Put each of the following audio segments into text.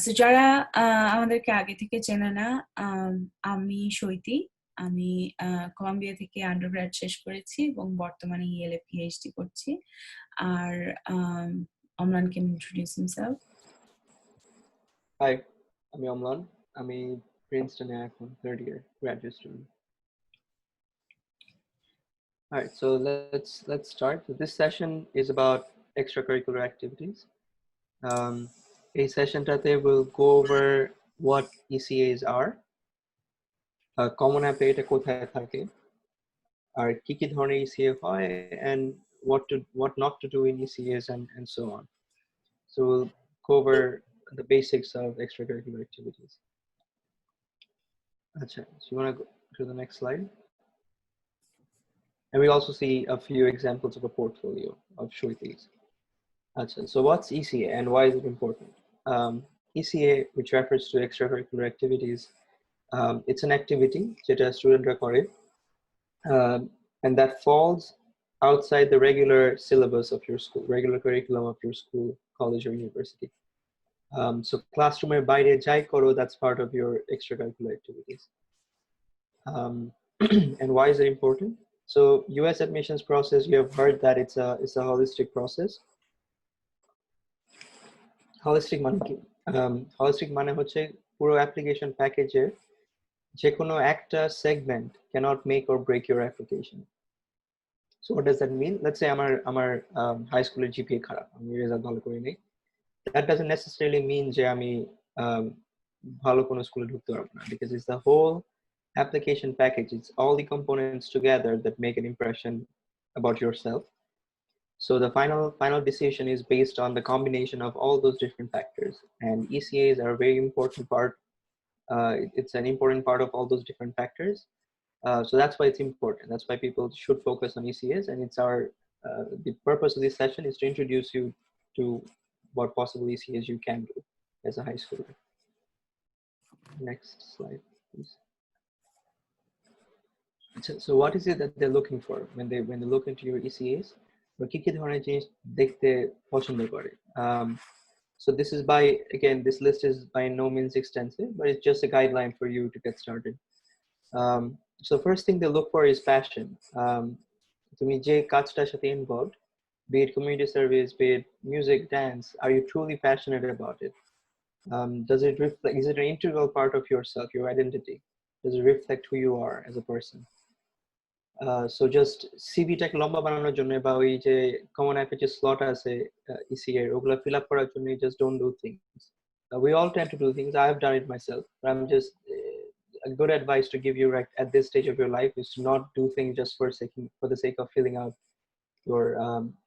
So যারা আমাদেরকে আগে থেকে চেনে না, আমি সৈতি। আমি কলম্বিয়া থেকে আন্ডারগ্র্যাড শেষ করেছি এবং বর্তমানে ইএলএ পিএইচডি করছি। আর Amlan can introduce himself. Hi, আমি অমলান। আমি প্রিন্সটনে এখন third year graduate student. Alright, so let's start. This session is about extracurricular activities. A session today will go over what ECAs are, common app এটা কোথায় থাকে, আর কি কি ধরনের ECA হয়, and what not to do in ECAs and so on. So we'll go over the basics of extracurricular activities. Acha, so you want to go to the next slide? And we also see a few examples of a portfolio of Shrutis. So what's ECA and why is it important? ECA, which refers to extracurricular activities, it's an activity that a student record, and that falls outside the regular syllabus of your school, regular curriculum of your school, college, or university. So classroom or baire jai koro, that's part of your extracurricular activities. And why is it important? So US admissions process, you have heard that it's a holistic process. Holistic মানে কি? Holistic মানে হচ্ছে পুরো application package এর যে কোনো একটা segment cannot make or break your application. So what does that mean? Let's say আমার high school এর GPA খারাপ, আমি রেজাল্ট ভালো করি নাই। That doesn't necessarily mean যে আমি ভালো কোনো স্কুলে ঢুকতে পারবো না, because it's the whole application package. It's all the components together that make an impression about yourself. So the final decision is based on the combination of all those different factors, and ECAs are a very important part. It's an important part of all those different factors. So that's why it's important. That's why people should focus on ECAs, and it's the purpose of this session is to introduce you to what possible ECAs you can do as a high schooler. Next slide, please. So what is it that they're looking for when they look into your ECAs? So this is this list is by no means extensive, but it's just a guideline for you to get started. So first thing they look for is passion. তুমি যে কাজটার সাথে involved, be it community service, be it music, dance, are you truly passionate about it? Does it reflect, is it an integral part of yourself, your identity? Does it reflect who you are as a person? So just CV টাকে লম্বা বানানোর জন্য বা ওই যে common app যে slot আছে ECA ওগুলা fill up করার জন্য just don't do things. We all tend to do things. I have done it myself, but I'm just a good advice to give you right at this stage of your life is to not do things just for the sake of filling out your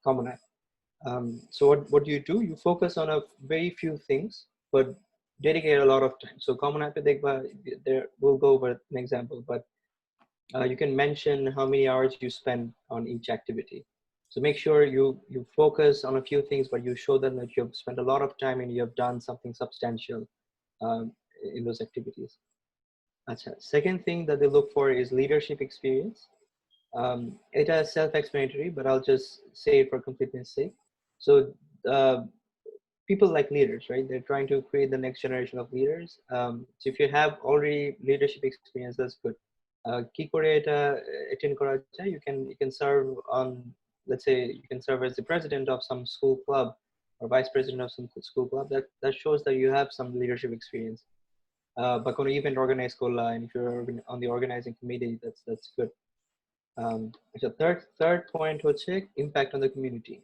common app. So what do? You focus on a very few things, but dedicate a lot of time. So common app there we'll go over an example, but you can mention how many hours you spend on each activity. So make sure you focus on a few things, but you show them that you've spent a lot of time and you have done something substantial in those activities. Second thing that they look for is leadership experience. It is self-explanatory, but I'll just say it for completeness sake. So people like leaders, right? They're trying to create the next generation of leaders. So if you have already leadership experience, that's good. কি করে এটা attend করা যায়? You can serve on, let's say you can serve as the president of some school club or vice president of some school club. That shows that you have some leadership experience. But কোনো event organize করলা, and if you're on the organizing committee, that's good. So third point হচ্ছে impact on the community.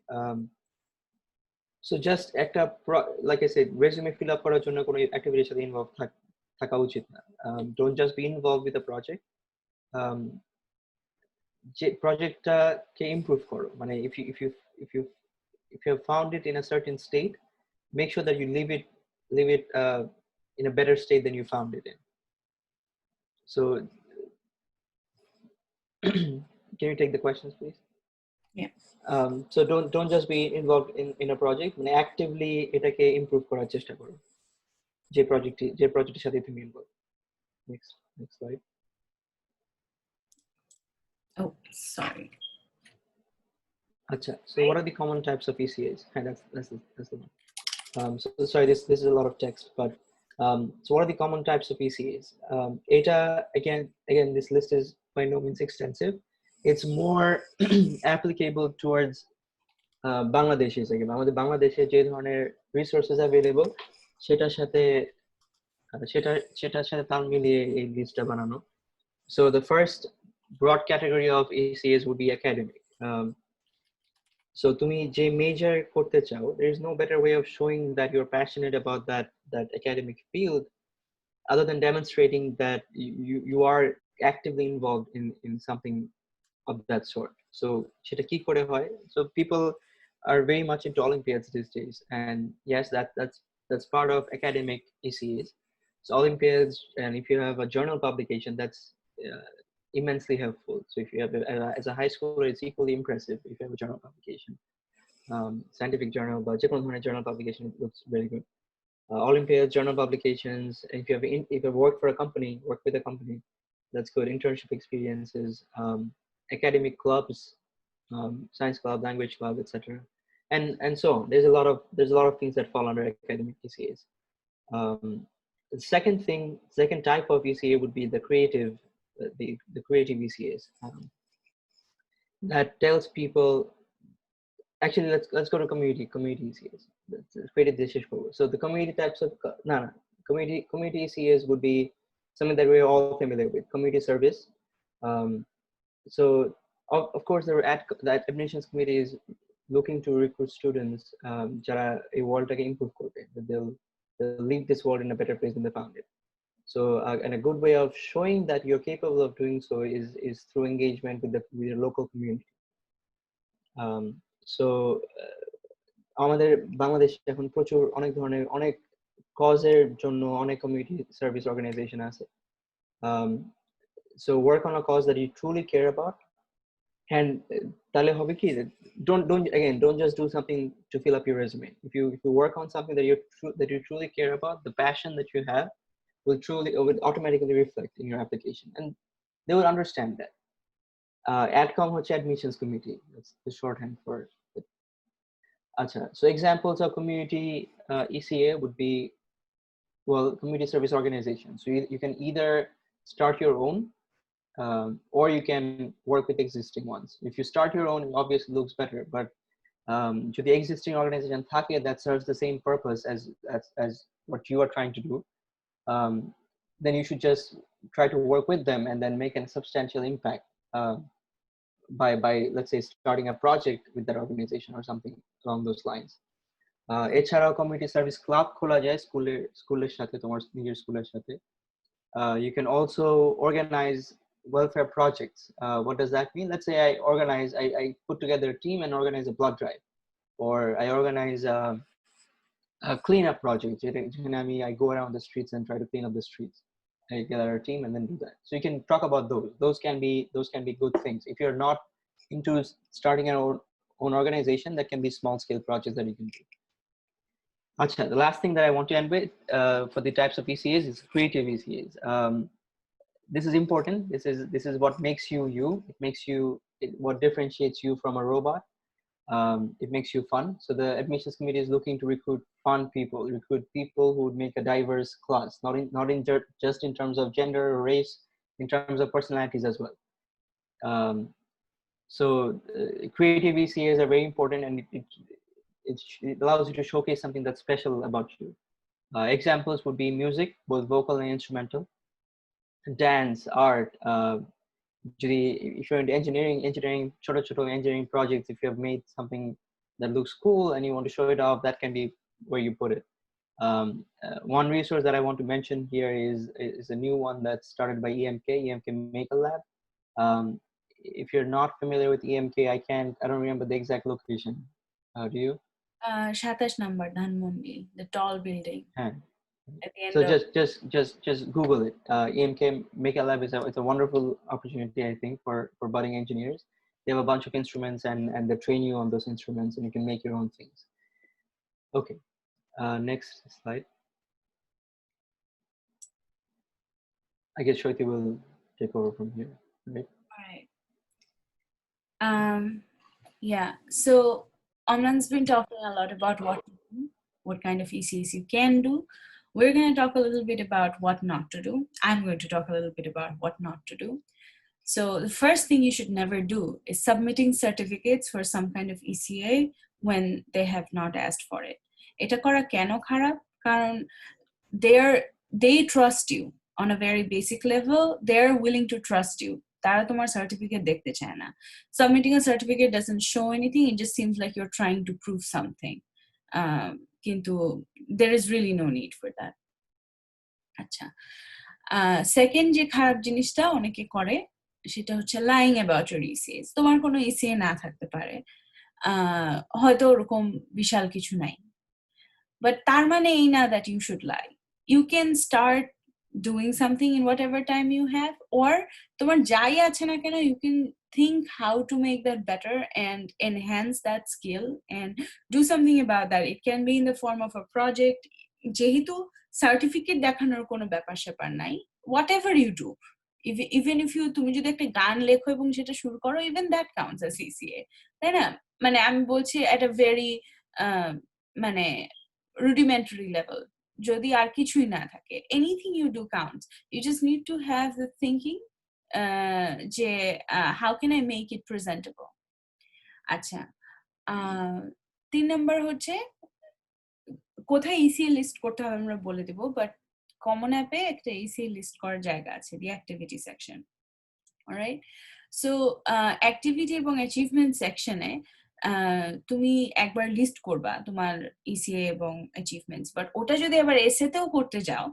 So just একটা like I said, resume fill up করার জন্য কোনো activity সাথে involved থাকা উচিত না. Don't just be involved with the project. যে projectটাকে improve করো, মানে if you have found it in a certain state, make sure that you leave it in a better state than you found it in. So can you take the questions, please? Yeah. So don't just be involved in a project, মানে actively এটাকে improve করার চেষ্টা করো যে projectের সাথে তুমি involved. Next slide. Oh, sorry. So what are the common types of ECAs? That's the one. So sorry, this is a lot of text, but so what are the common types of ECAs? ETA, again, this list is by no means extensive. It's more applicable towards বাংলাদেশে থেকে আমাদের বাংলাদেশে যে ধরনের resources available সেটার সাথে সেটার সাথে তাল মিলিয়ে এই লিস্টটা বানানো. So the first broad category of ECAs would be academic. So তুমি যে মেজর করতে চাও, there is no better way of showing that you're passionate about that academic field other than demonstrating that you are actively involved in something of that sort. So সেটা কি করে হয়? So people are very much into Olympiads these days, and yes, that's part of academic ECAs. So Olympiads, and if you have a journal publication, that's immensely helpful. So if you have as a high schooler, it's equally impressive if you have a journal publication, scientific journal, but যে কোনো ধরনের journal publication looks very good. Olympiads, journal publications. If you have worked for a company, work with a company, that's good. Internship experiences, academic clubs, science club, language club, etc., and so on. There's a lot of things that fall under academic ECAs. The second type of ECA would be the creative ECAs. That tells people. Actually, let's go to community ECAs. Creative decision. So the community types of community ECAs would be something that we're all familiar with. Community service. So of course the admissions committee is looking to recruit students যারা এই ওয়ার্ল্ডটাকে improve করবে. They'll leave this world in a better place than they found it. So and a good way of showing that you're capable of doing so is through engagement with your local community. So আমাদের বাংলাদেশে এখন প্রচুর অনেক ধরনের অনেক কজের জন্য অনেক community service organisation আছে. So work on a cause that you truly care about, and তাহলে হবে কি, don't just do something to fill up your resume. If you work on something that you truly care about, the passion that you have will automatically reflect in your application, and they will understand that. ADCOM হচ্ছে admissions committee, that's the shorthand for it. So examples of community ECA would be, well, community service organization. So you can either start your own, or you can work with existing ones. If you start your own, it obviously looks better, but to the existing organization that serves the same purpose as what you are trying to do, then you should just try to work with them and then make a substantial impact by let's say starting a project with that organization or something along those lines. এছাড়াও community service club খোলা যায় স্কুলের সাথে, তোমার নিজের স্কুলের সাথে. You can also organize welfare projects. What does that mean? Let's say I put together a team and organize a blood drive, or I organize a cleanup project. I go around the streets and try to clean up the streets. I gather a team and then do that. So you can talk about those. Those can be good things. If you're not into starting your own organization, that can be small scale projects that you can do. The last thing that I want to end with for the types of ECAs is creative ECAs. This is important. This is what makes you you. What differentiates you from a robot. It makes you fun. So the admissions committee is looking to recruit fun people, recruit people who would make a diverse class, not just in terms of gender or race, in terms of personalities as well. So creative ECAs are very important, and it allows you to showcase something that's special about you. Examples would be music, both vocal and instrumental, dance, art. If you're into engineering, choto engineering projects, if you have made something that looks cool and you want to show it off, that can be where you put it. One resource that I want to mention here is a new one that's started by EMK Make a Lab. If you're not familiar with EMK, I don't remember the exact location. Do you? 27 number Dhanmondi, the tall building. At the end So of just Google it. EMK Make a Lab it's a wonderful opportunity, I think, for budding engineers. They have a bunch of instruments and they train you on those instruments, and you can make your own things. Okay, next slide. I guess Shruti will take over from here, right? All right. Yeah. So Amran's been talking a lot about what to do. what kind of ECAs you can do. We're going to talk a little bit about what not to do. I'm going to talk a little bit about what not to do. So the first thing you should never do is submitting certificates for some kind of ECA when they have not asked for it. এটা করা কেন খারাপ? কারণ they trust you on a very basic level. They're willing to trust you. তারা তোমার certificate দেখতে চায় না. Submitting a certificate doesn't show anything. It just seems like you're trying to prove something. কিন্তু there is really no need for that. আচ্ছা, second যে খারাপ জিনিসটা অনেকে করে সেটা হচ্ছে lying about your ECAs. তোমার কোনো ECA না থাকতে পারে, হয়তো ওরকম বিশাল কিছু নাই, but তার মানে এই না that you should lie. You can start doing something in whatever time you have, or তোমার যাই আছে না কেন, you can think how to make that better and enhance that skill and do something about that. It can be in the form of a project. যেহেতু certificate দেখানোর কোনো ব্যাপার স্যাপার নাই, whatever you do, even if you তুমি যদি একটা গান লেখো এবং সেটা শুরু করো, even that counts as ECA, তাই না? মানে আমি বলছি at a very মানে rudimentary level, যদি আর কিছুই না থাকে, anything you do counts. You just need to have the thinking যে how can I make it presentable. আচ্ছা, 3 নাম্বার হচ্ছে কোথায় ECA লিস্ট করতে হবে আমরা বলে দেব, বাট কমন অ্যাপে একটা ECA লিস্ট করার জায়গা আছে, the activity section. Alright, so activity এবং achievement সেকশনে তুমি একবার লিস্ট করবা তোমার ECA এবং achievements, বাট ওটা যদি আবার এসেতেও করতে যাও,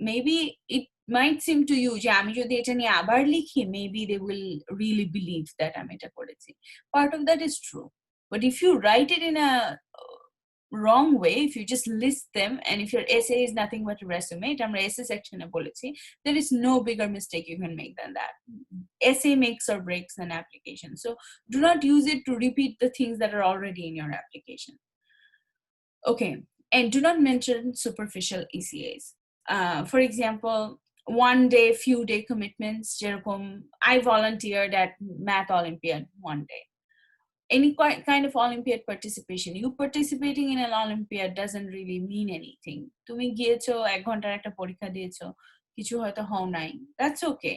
maybe it might seem to you যে আমি যদি এটা নিয়ে আবার লিখি, maybe they will really believe that আমি এটা করেছি. Part of that is true, but if you write it in a wrong way, if you just list them, and if your essay is nothing but a resume, এটা আমরা essay section এ বলেছি, there is no bigger mistake you can make than that. Essay makes or breaks an application, so do not use it to repeat the things that are already in your application. Okay, and do not mention superficial ECAs. For example, one day, few day commitments, যেরকম I volunteered at Math Olympiad one day. Any kind of Olympiad participation, you participating in an Olympiad doesn't really mean anything. তুমি গিয়েছো, 1 ঘন্টার একটা পরীক্ষা দিয়েছো, কিছু হয়তো হও নাই, that's okay.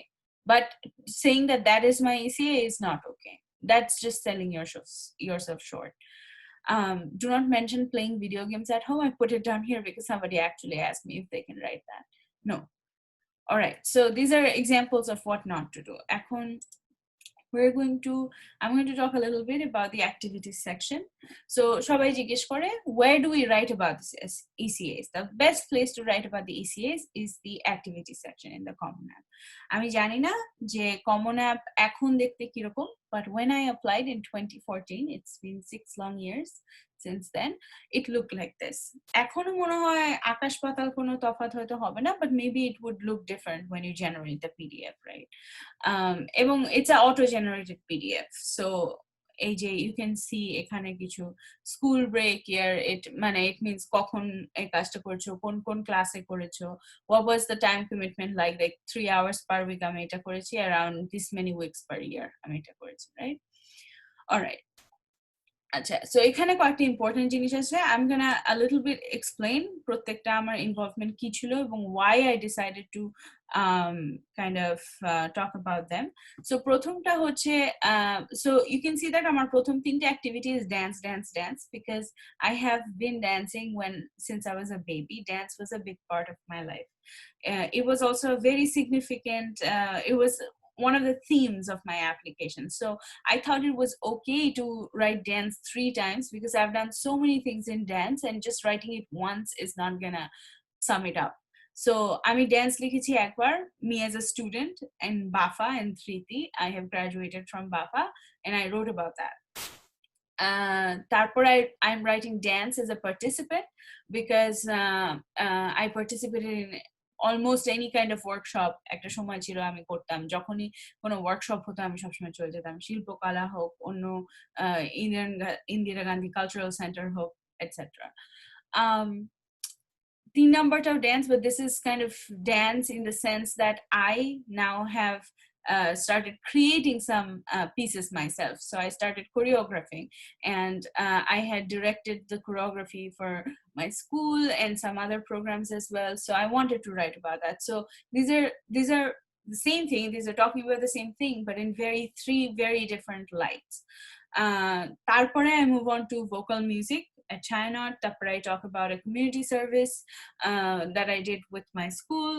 But saying that that is my ECA is not okay. That's just selling yourself short. Do not mention playing video games at home. I put it down here because somebody actually asked me if they can write that. No. All right, so these are examples of what not to do. এখন I'm going to talk a little bit about the activities section. So সবাই জিজ্ঞেস করে, where do we write about this ECAs? The best place to write about the ECAs is the activity section in the Common App. আমি জানি না যে Common App এখন দেখতে কিরকম, but when I applied in 2014, it's been 6 long years since then, it looked like this. এখনো মনে হয় আকাশ পাতাল কোনো তফাৎ হয়তো হবে না, but maybe it would look different when you generate the PDF, right? এবং it's an auto generated PDF, so এই যে you can see এখানে কিছু school break year, it means কখন এই কাজটা করেছো, কোন কোন ক্লাসে করেছো, what was the time commitment like 3 hours per week আমি এটা করেছি, around this many weeks per year আমি এটা করেছি, right? All right, আচ্ছা, so এখানে কয়েকটা ইম্পর্টেন্ট জিনিস আছে. I'm gonna a little bit explain প্রত্যেকটা আমার ইনভলভমেন্ট কি ছিল এবং why I decided to kind of talk about them. So প্রথমটা হচ্ছে, so you can see that আমার প্রথম 3টে activity is dance because I have been dancing since I was a baby. Dance was a big part of my life. It was also very significant. It was one of the themes of my application. So I thought it was okay to write dance 3 times because I've done so many things in dance, and just writing it once is not gonna sum it up. So আমি dance লিখেছি একবার, me as a student in BAFA in Triti. I have graduated from BAFA and I wrote about that. তারপর I'm writing dance as a participant because I participated in almost any kind of workshop. একটা সময় ছিল আমি করতাম, যখনই কোনো workshop হতো আমি সবসময় চলে যেতাম, শিল্পকলা হোক, অন্য ইন্দিরা গান্ধী কালচারাল সেন্টার হোক, etcetera. 3 numberটাও dance, but this is kind of dance in the sense that I now have started creating some pieces myself. So I started choreographing, and I had directed the choreography for my school and some other programs as well. So I wanted to write about that. So these are the same thing. These are talking about the same thing, but in three very different lights. Tarpore I move on to vocal music at China. Tapre I talk about a community service that I did with my school,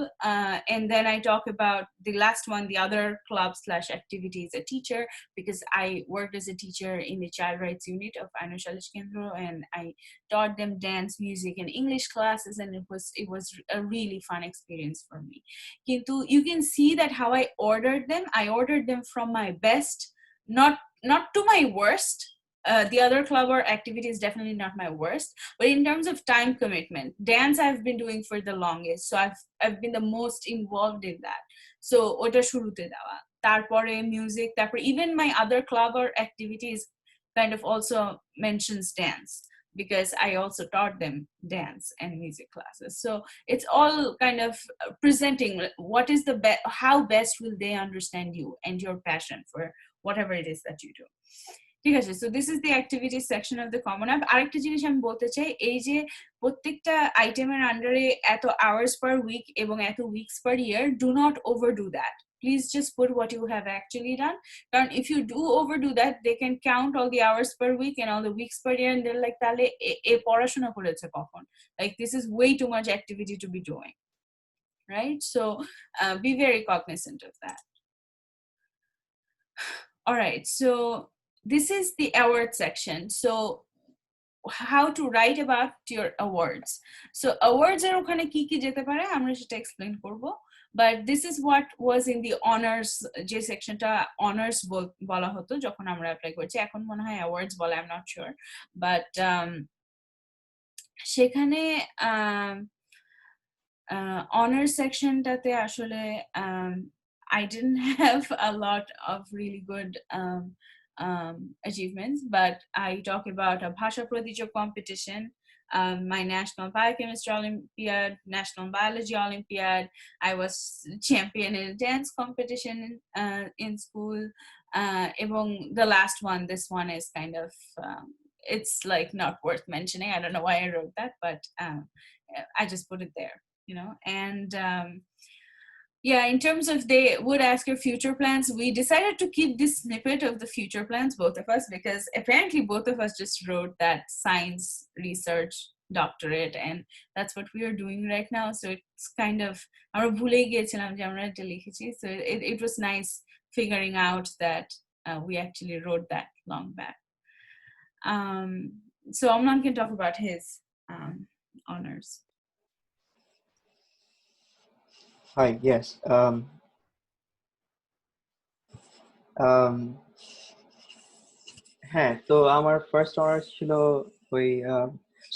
and then I talk about the last one, the other club slash activity as a teacher, because I worked as a teacher in the child rights unit of Aino Shalish Kendro, and I taught them dance, music, and English classes, and it was a really fun experience for me. Kintu you can see that how I ordered them from my best, not to my worst. The other club or activity is definitely not my worst, but in terms of time commitment, dance I've been doing for the longest, so I've been the most involved in that. So ওটা শুরুতে দেওয়া, তারপরে music, তারপরে even my other club or activities kind of also mentions dance, because I also taught them dance and music classes. So it's all kind of presenting what is the how best will they understand you and your passion for whatever it is that you do. ঠিক আছে, so this is the activity section of the common app. আরেকটা জিনিস আমি বলতে চাই, এই যে প্রত্যেকটা আইটেমের আন্ডারে এত আওয়ার্স পার উইক এবং এত weeks per year, do not overdo that. Please just put what you have actually done. কারণ if you do overdo that, they can count all the hours per week and all the weeks per year, and they're like, তাহলে এ পড়াশোনা করেছে কখন? Like, this is way too much activity to be doing, right? So be very cognizant of that. All right, so this is the award section. So how to write about your awards. So awards er okhane ki ki jete pare amra seta explain korbo, but this is what was in the honors je section ta honors bola hoto jokhon amra apply korchi, ekhon mone hoy awards bola, I'm not sure, but সেখানে honors section টাতে আসলে I didn't have a lot of really good achievements, but I talk about a Bhasha Pradija competition, my National Biochemistry Olympiad, National Biology Olympiad. I was champion in a dance competition in school. এবং the last one, this one is kind of, it's like not worth mentioning. I don't know why I wrote that, but I just put it there, you know. And yeah, in terms of they would ask your future plans, we decided to keep this snippet of the future plans, both of us, because apparently both of us just wrote that science research doctorate, and that's what we are doing right now. So it's kind of, so it was nice figuring out that we actually wrote that long back. So Amnon can talk about his honors. Hi, yes. হ্যাঁ, তো আমার first honors ছিল ওই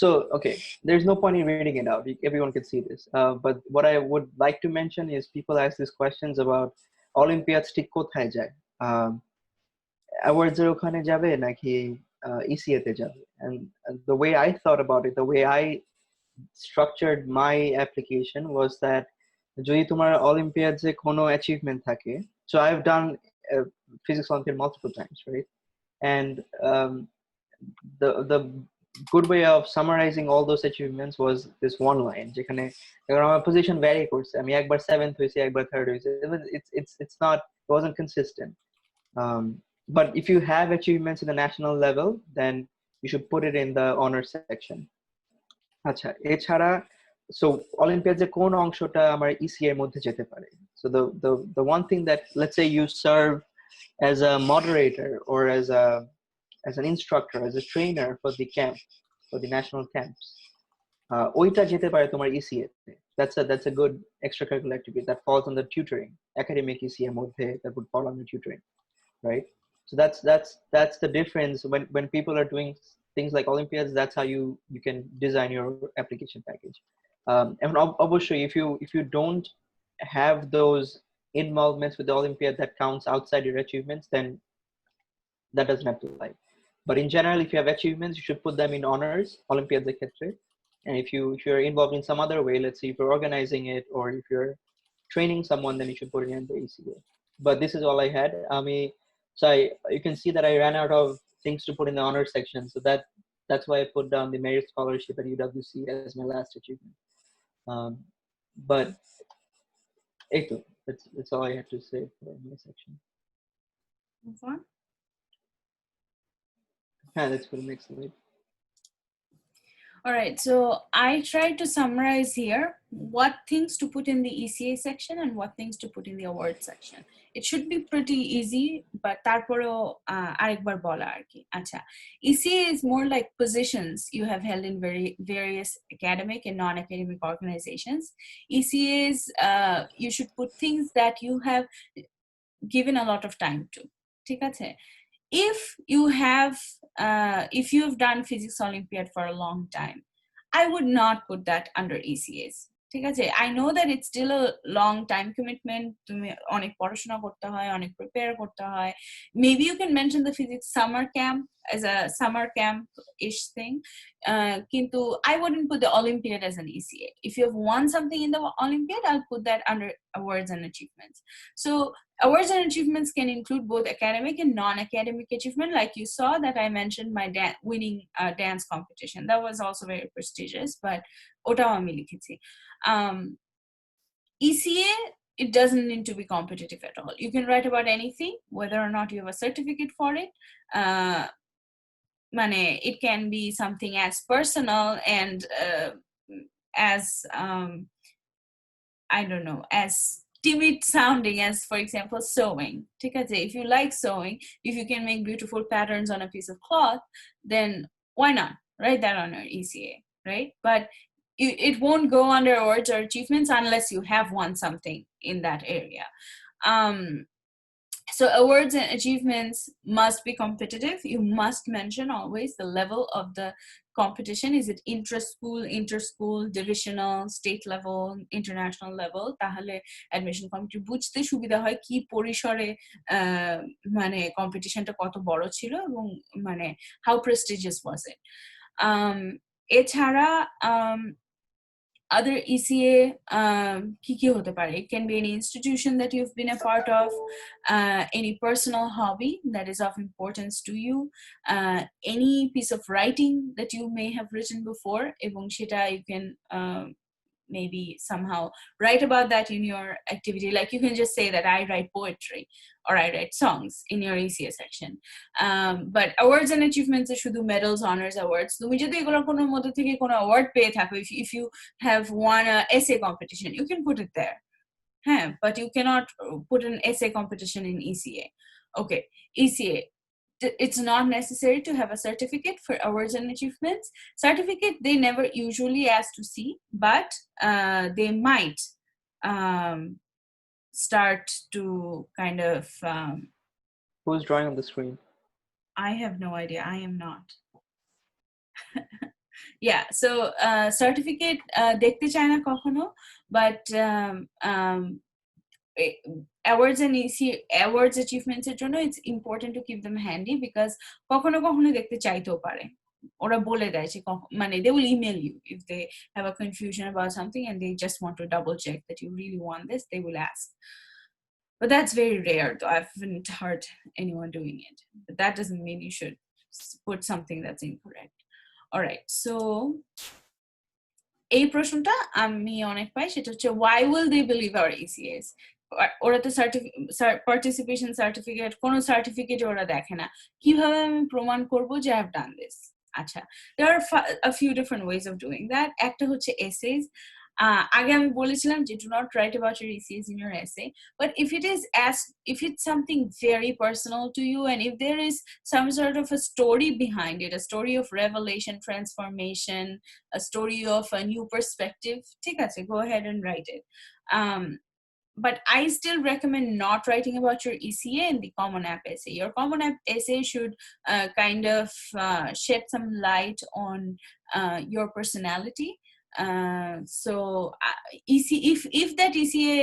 so okay, there's no point in reading it out. Everyone can see this. But what I would like to mention is people ask these questions about Olympiads ঠিক কোথায় যায়, awards এর ওখানে যাবে নাকি ECA তে যাবে, and the way I thought about it, the way I structured my application was that যদি তোমার Olympiads এ কোনো achievement থাকে, so I've done physics Olympiad multiple times, right? And the good way of summarizing all those achievements was this one line, যেখানে আমার position vary করছে, আমি একবার 7th হইছি, একবার 3rd হইছি, it's not, it wasn't consistent. But if you have achievements in the national level, then you should put it in the honors section. আচ্ছা, এছাড়া so Olympiads এর কোন অংশটা আমার ECA এর মধ্যে যেতে পারে? So the one thing that, let's say you serve as a moderator or as an instructor, as a trainer for the camp, for the national camps, ওইটা যেতে পারে তোমার ECA তে. That's a good extracurricular activity that falls under tutoring, academic ECA এর মধ্যে that would fall under tutoring, right? So that's the difference when people are doing things like Olympiads. That's how you can design your application package. And obviously, if you don't have those involvements with the Olympiad that counts outside your achievements, then that doesn't apply. But in general, if you have achievements, you should put them in honors, Olympiads ক্ষেত্রে. And if you're involved in some other way, let's say if you're organizing it or if you're training someone, then you should put it in the ECA. But this is all I had. So you can see that I ran out of things to put in the honors section. So that That's why I put down the merit scholarship at UWC as my last achievement. But that's all I have to say for my section. Move on. Yeah, let's go to the next slide. All right, so I tried to summarize here what things to put in the ECA section and what things to put in the award section. It should be pretty easy, but তারপরেও আরেকবার বলা আর কি। আচ্ছা, ECA is more like positions you have held in various academic and non-academic organizations. ECAs, you should put things that you have given a lot of time to. ঠিক আছে? If you've done physics Olympiad for a long time, I would not put that under ECAs. ঠিক আছে, I know that it's still a long time commitment. তুমি অনেক পড়াশোনা করতে হয়, অনেক prepare করতে হয়. Maybe you can mention the physics summer camp as a summer camp-ish thing. কিন্তু I wouldn't put the Olympiad as an ECA. If you have won something in the Olympiad, I'll put that under awards and achievements. So awards and achievements can include both academic and non-academic achievement. Like you saw that I mentioned my winning dance competition. That was also very prestigious, but ওটাও আমি লিখেছি। ECA, it doesn't need to be competitive at all. You can write about anything, whether or not you have a certificate for it. It can be something as personal and as I don't know, as timid sounding as, for example, sewing. ঠিক আছে, if you like sewing, if you can make beautiful patterns on a piece of cloth, then why not write that on your ECA, right? But it won't go under awards or achievements unless you have won something in that area. So awards and achievements must be competitive. You must mention always the level of the competition. Is it intra-school, inter-school, divisional, state level, international level? তাহলে admission committee বুঝতে সুবিধা হয় কি পরিসরে মানে competitionটা কত বড় ছিল এবং মানে how prestigious was it. এছাড়া other ECA কি হতে পারে? It can be any institution that you've been a part of, any personal hobby that is of importance to you, any piece of writing that you may have written before, এবং সেটা you can maybe somehow write about that in your activity. Like you can just say that I write poetry or I write songs in your ECA section. But awards and achievements are শুধু medals, honors, awards. তুমি যদি এগুলো কোনো মধ্যে থেকে কোনো award পেয়ে থাকো, if you have won an essay competition, you can put it there. But you cannot put an essay competition in ECA. Okay, ECA. It's not necessary to have a certificate for awards and achievements. Certificate they never usually ask to see, but they might start to kind of Who's drawing on the screen? I have no idea. I am not. Yeah, so certificate দেখতে চায় না কখনো, but awards and awards achievements এর জন্য it's important to keep them handy because কখনো কখনো দেখতে চাইতেও পারে, ওরা বলে দেয় যে মানে they will email you if they have a confusion about something and they just want to double check that you really want this, they will ask. But that's very rare though. I haven't heard anyone doing it, but that doesn't mean you should put something that's incorrect. All right, so এই প্রশ্নটা আমি অনেক পাই, সেটা হচ্ছে why will they believe our ECAs? ওরা তো participation certificate, কোনো certificate ওরা দেখে না, কিভাবে আমি প্রমাণ করব যে I have done this? আচ্ছা, there are a few different ways of doing that. একটা হচ্ছে essays. আগে আমি বলেছিলাম যে do not write about your ECAs in your essay, but if it's something very personal to you and if there is some sort of a story behind it, a story of revelation, transformation, a story of a new perspective, ঠিক আছে, go ahead and write it. But I still recommend not writing about your ECA in the Common App essay. Your Common App essay should kind of shed some light on your personality. So if that ECA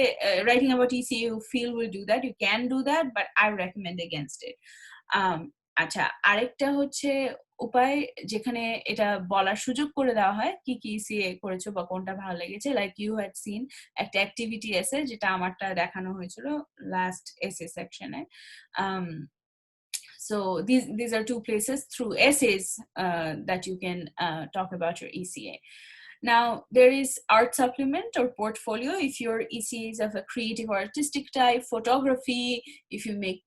writing about ECA you feel will do that, you can do that, but I recommend against it. আচ্ছা, আরেকটা হচ্ছে উপায় যেখানে এটা বলার সুযোগ করে দেওয়া হয় কি কি ECA করেছো বা কোনটা ভালো লেগেছে, like you had seen একটা activity essay যেটা আমারটা দেখানো হয়েছিল last essay section-এ. So So these are two places through essays that you can talk about your ECA. Now, there is art supplement or portfolio. If your ECA is of a creative or artistic type, photography, if you make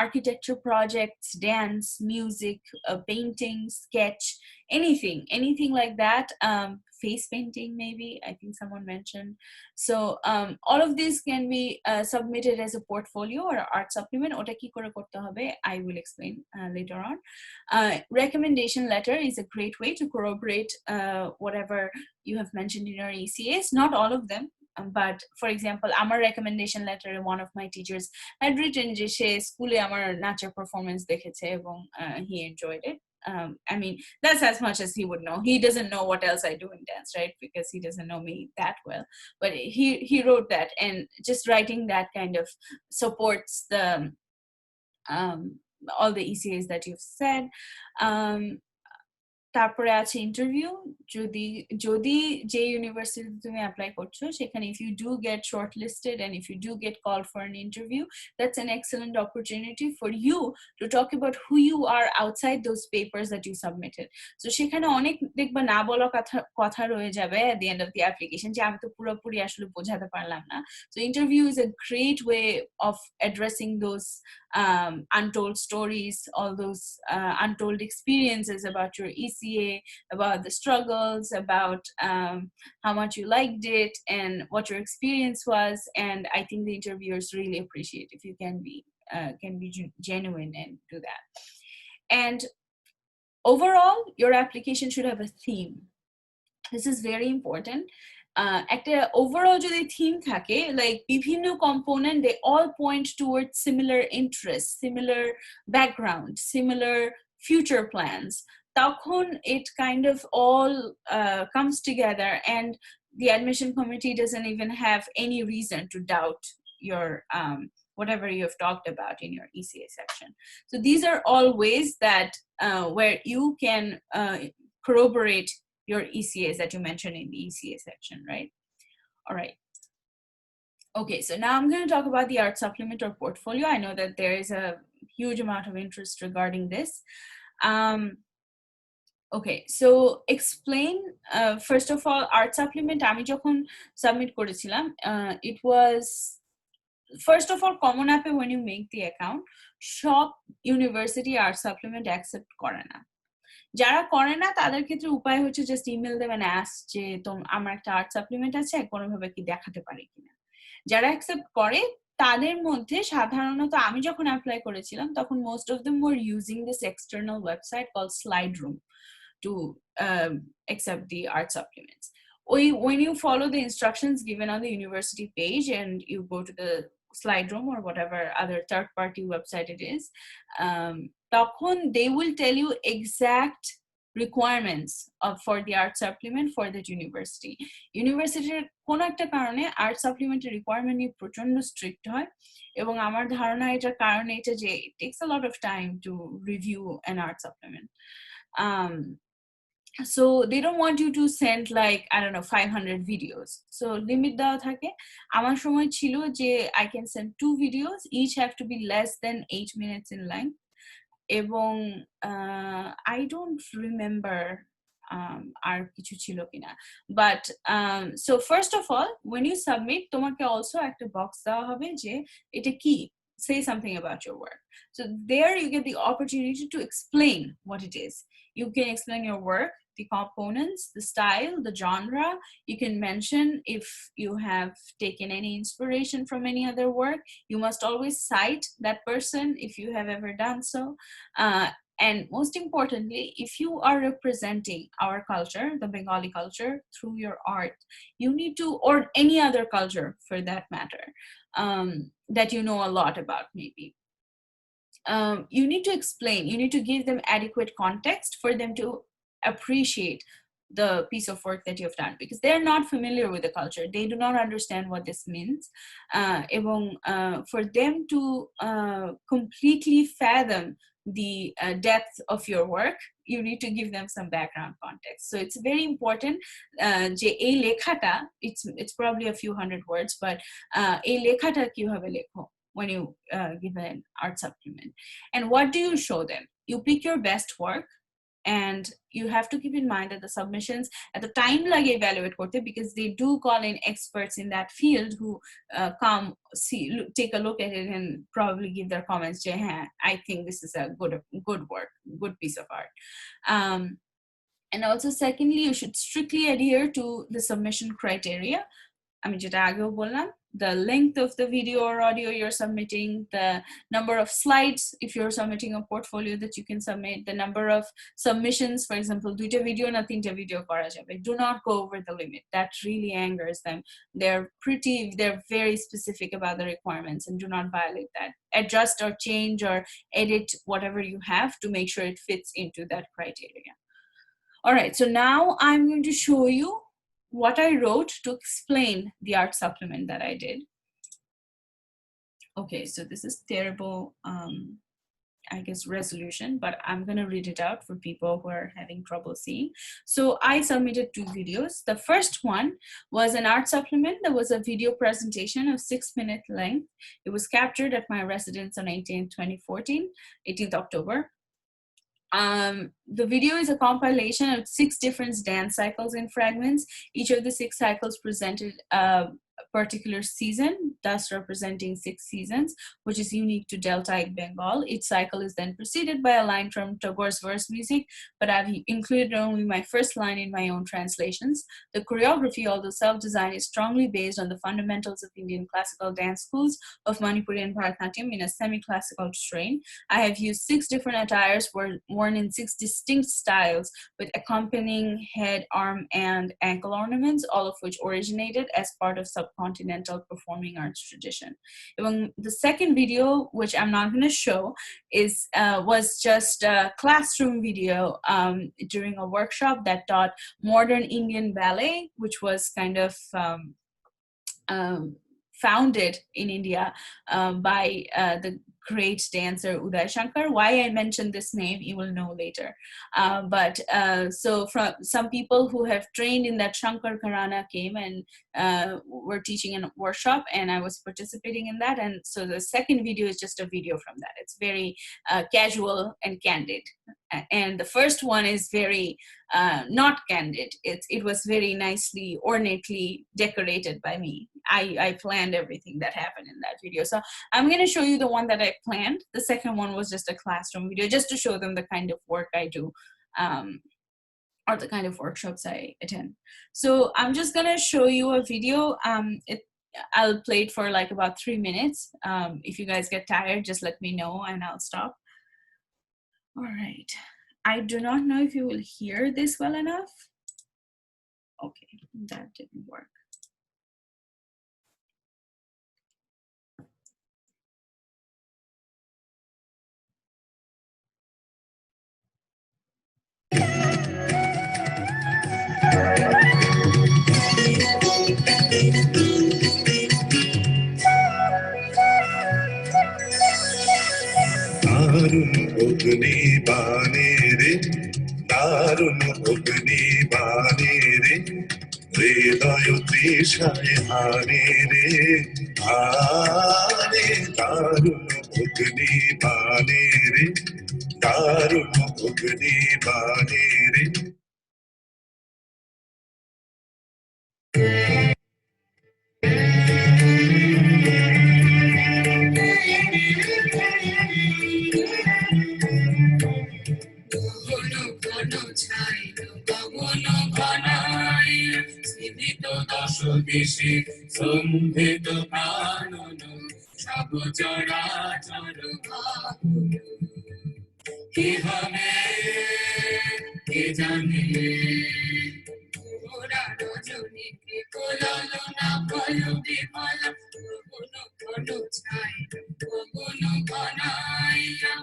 architecture projects, dance, music, painting, sketch, anything like that, face painting maybe, I think someone mentioned. So all of these can be submitted as a portfolio or art supplement. Ota ki kore korte hobe, I will explain later on. Recommendation letter is a great way to corroborate whatever you have mentioned in your ECAs. Not all of them, but for example, আমার recommendation letter, one of my teachers had written যে সে স্কুলে আমার নাচের performance দেখেছে এবং he enjoyed it. I mean, that's as much as he would know. He doesn't know what else I do in dance, right? Because he doesn't know me that well. But he wrote that, and just writing that kind of supports the all the ECAs that you've said. তারপরে আছে interview. যদি যদি যে ইউনিভার্সিটিতে তুমি apply করছো সেখানে if you do get shortlisted and if you do get called for an interview, that's an excellent opportunity for you to talk about who you are outside those papers that you submitted. So সেখানে অনেক দেখবা না বলা কথা রয়ে যাবে at the end of the application যে আমি তো পুরোপুরি আসলে বোঝাতে পারলাম না. So interview is a great way of addressing those untold stories, all those untold experiences about your ECA, about the struggles, about how much you liked it and what your experience was. And I think the interviewers really appreciate if you can be genuine and do that. And overall, your application should have a theme. This is very important. একটা overall যদি theme থাকে, like বিভিন্ন component, they all point towards similar interests, similar background, similar future plans. তখন it kind of all comes together, and the admission committee doesn't even have any reason to doubt your whatever you have talked about in your ECA section. So these are all ways that where you can corroborate your ECAs that you mentioned in the ECA section, right? All right. Okay, so now I'm going to talk about the art supplement or portfolio. I know that there is a huge amount of interest regarding this. Okay, so explain, first of all, art supplement, আমি যখন submit করেছিলাম, it was, first of all, Common App when you make the account, সব university art supplement accept করে না। যারা করে না তাদের ক্ষেত্রে উপায় হচ্ছে জাস্ট ইমেল দেবেন অ্যাস্ক যে আমার একটা আর্ট সাপ্লিমেন্ট আছে, কোনোভাবে কি দেখাতে পারি কিনা। যারা অ্যাকসেপ্ট করে তাদের মধ্যে সাধারণত আমি যখন অ্যাপ্লাই করেছিলাম তখন most of them were using this external website call SlideRoom to accept the art supplements. When you follow the instructions given on the university page and you go to the slide room or whatever other third party website it is, তখন they will tell you exact requirements for the art supplement for that university. Universityর কোন একটা কারণে art supplement requirement নিয়ে প্রচন্ড strict হয়, এবং আমার ধারণা এটার কারণে এটা যে it takes a lot of time to review an art supplement. So they don't want you to send like, I don't know, 500 videos. So limit দেওয়া থাকে। আমার সময় ছিল যে I can send 2 videos, each have to be less than 8 minutes in length. এবং I don't remember আর কিছু ছিল কিনা, but so first of all when you submit তোমাকে also একটা box দেওয়া হবে যে এটা কি, say something about your work. So there you get the opportunity to explain what it is. You can explain your work, the components, the style, the genre. You can mention if you have taken any inspiration from any other work. You must always cite that person if you have ever done so. And most importantly, if you are representing our culture, the Bengali culture, through your art, you need to, or any other culture for that matter, that you know a lot about maybe. You need to explain, you need to give them adequate context for them to appreciate the piece of work that you've done, because they're not familiar with the culture. They do not understand what this means. এবং for them to completely fathom the depth of your work, you need to give them some background context. So it's very important যে এই লেখাটা, it's probably a few hundred words, but এই লেখাটা কিভাবে লেখো, when you give an art supplement. And what do you show them? You pick your best work, and you have to keep in mind that the submissions at the time like evaluate korte, because they do call in experts in that field who come take a look at it and probably give their comments. I think this is a good work, good piece of art. And also secondly, you should strictly adhere to the submission criteria. আমি যেটা আগেও বললাম, the length of the video or audio you're submitting, the number of slides if you're submitting a portfolio that you can submit, the number of submissions, for example, দুইটা video না তিনটা video করা যাবে. Do not go over the limit. That really angers them. They're very specific about the requirements, and do not violate that. Adjust or change or edit whatever you have to make sure it fits into that criteria. All right, so now I'm going to show you what I wrote to explain the art supplement that I did. Okay, so this is terrible, I guess, resolution, but I'm gonna read it out for people who are having trouble seeing. So I submitted 2 videos. The first one was an art supplement that was a video presentation of 6-minute length. It was captured at my residence on 18th October. The video is a compilation of 6 different dance cycles and fragments. Each of the 6 cycles presented a particular season, thus representing 6 seasons, which is unique to Deltaic Bengal. Each cycle is then preceded by a line from Tagore's verse music, but I've included only my first line in my own translations. The choreography, although self-designed, is strongly based on the fundamentals of Indian classical dance schools of Manipuri and Bharatanatyam in a semi-classical strain. I have used 6 different attires worn in 6 distinct styles with accompanying head, arm, and ankle ornaments, all of which originated as part of subcontinental performing arts tradition. The second video, which I'm not going to show, was just a classroom video during a workshop that taught modern Indian ballet, which was kind of founded in India by the great dancer Uday Shankar. Why I mentioned this name, you will know later. So from some people who have trained in that Shankar Gharana came and were teaching in a workshop, and I was participating in that. And so the second video is just a video from that. It's very casual and candid. And the first one is very not candid. It was very nicely, ornately decorated by me. I planned everything that happened in that video. So I'm going to show you the one that I planned. The second one was just a classroom video, just to show them the kind of work I do, or the kind of workshops I attend. So I'm just going to show you a video. I'll play it for like about 3 minutes. If you guys get tired, just let me know and I'll stop. All right. I do not know if you will hear this well enough. Okay, that didn't work. দারুণ অগ্নি বাণী রে হৃদয় তৃষায় হারে রে হারে দারুণ অগ্নি বাণী রে দারুণ অগ্নি বাণী রে দেশে সন্ধিত কানন সব চরাচর কি হবে কে জানে ওরা রজনীকে কোলাল না ভয় বিফল কোন কোন ছাই কোন ঘনাইয়া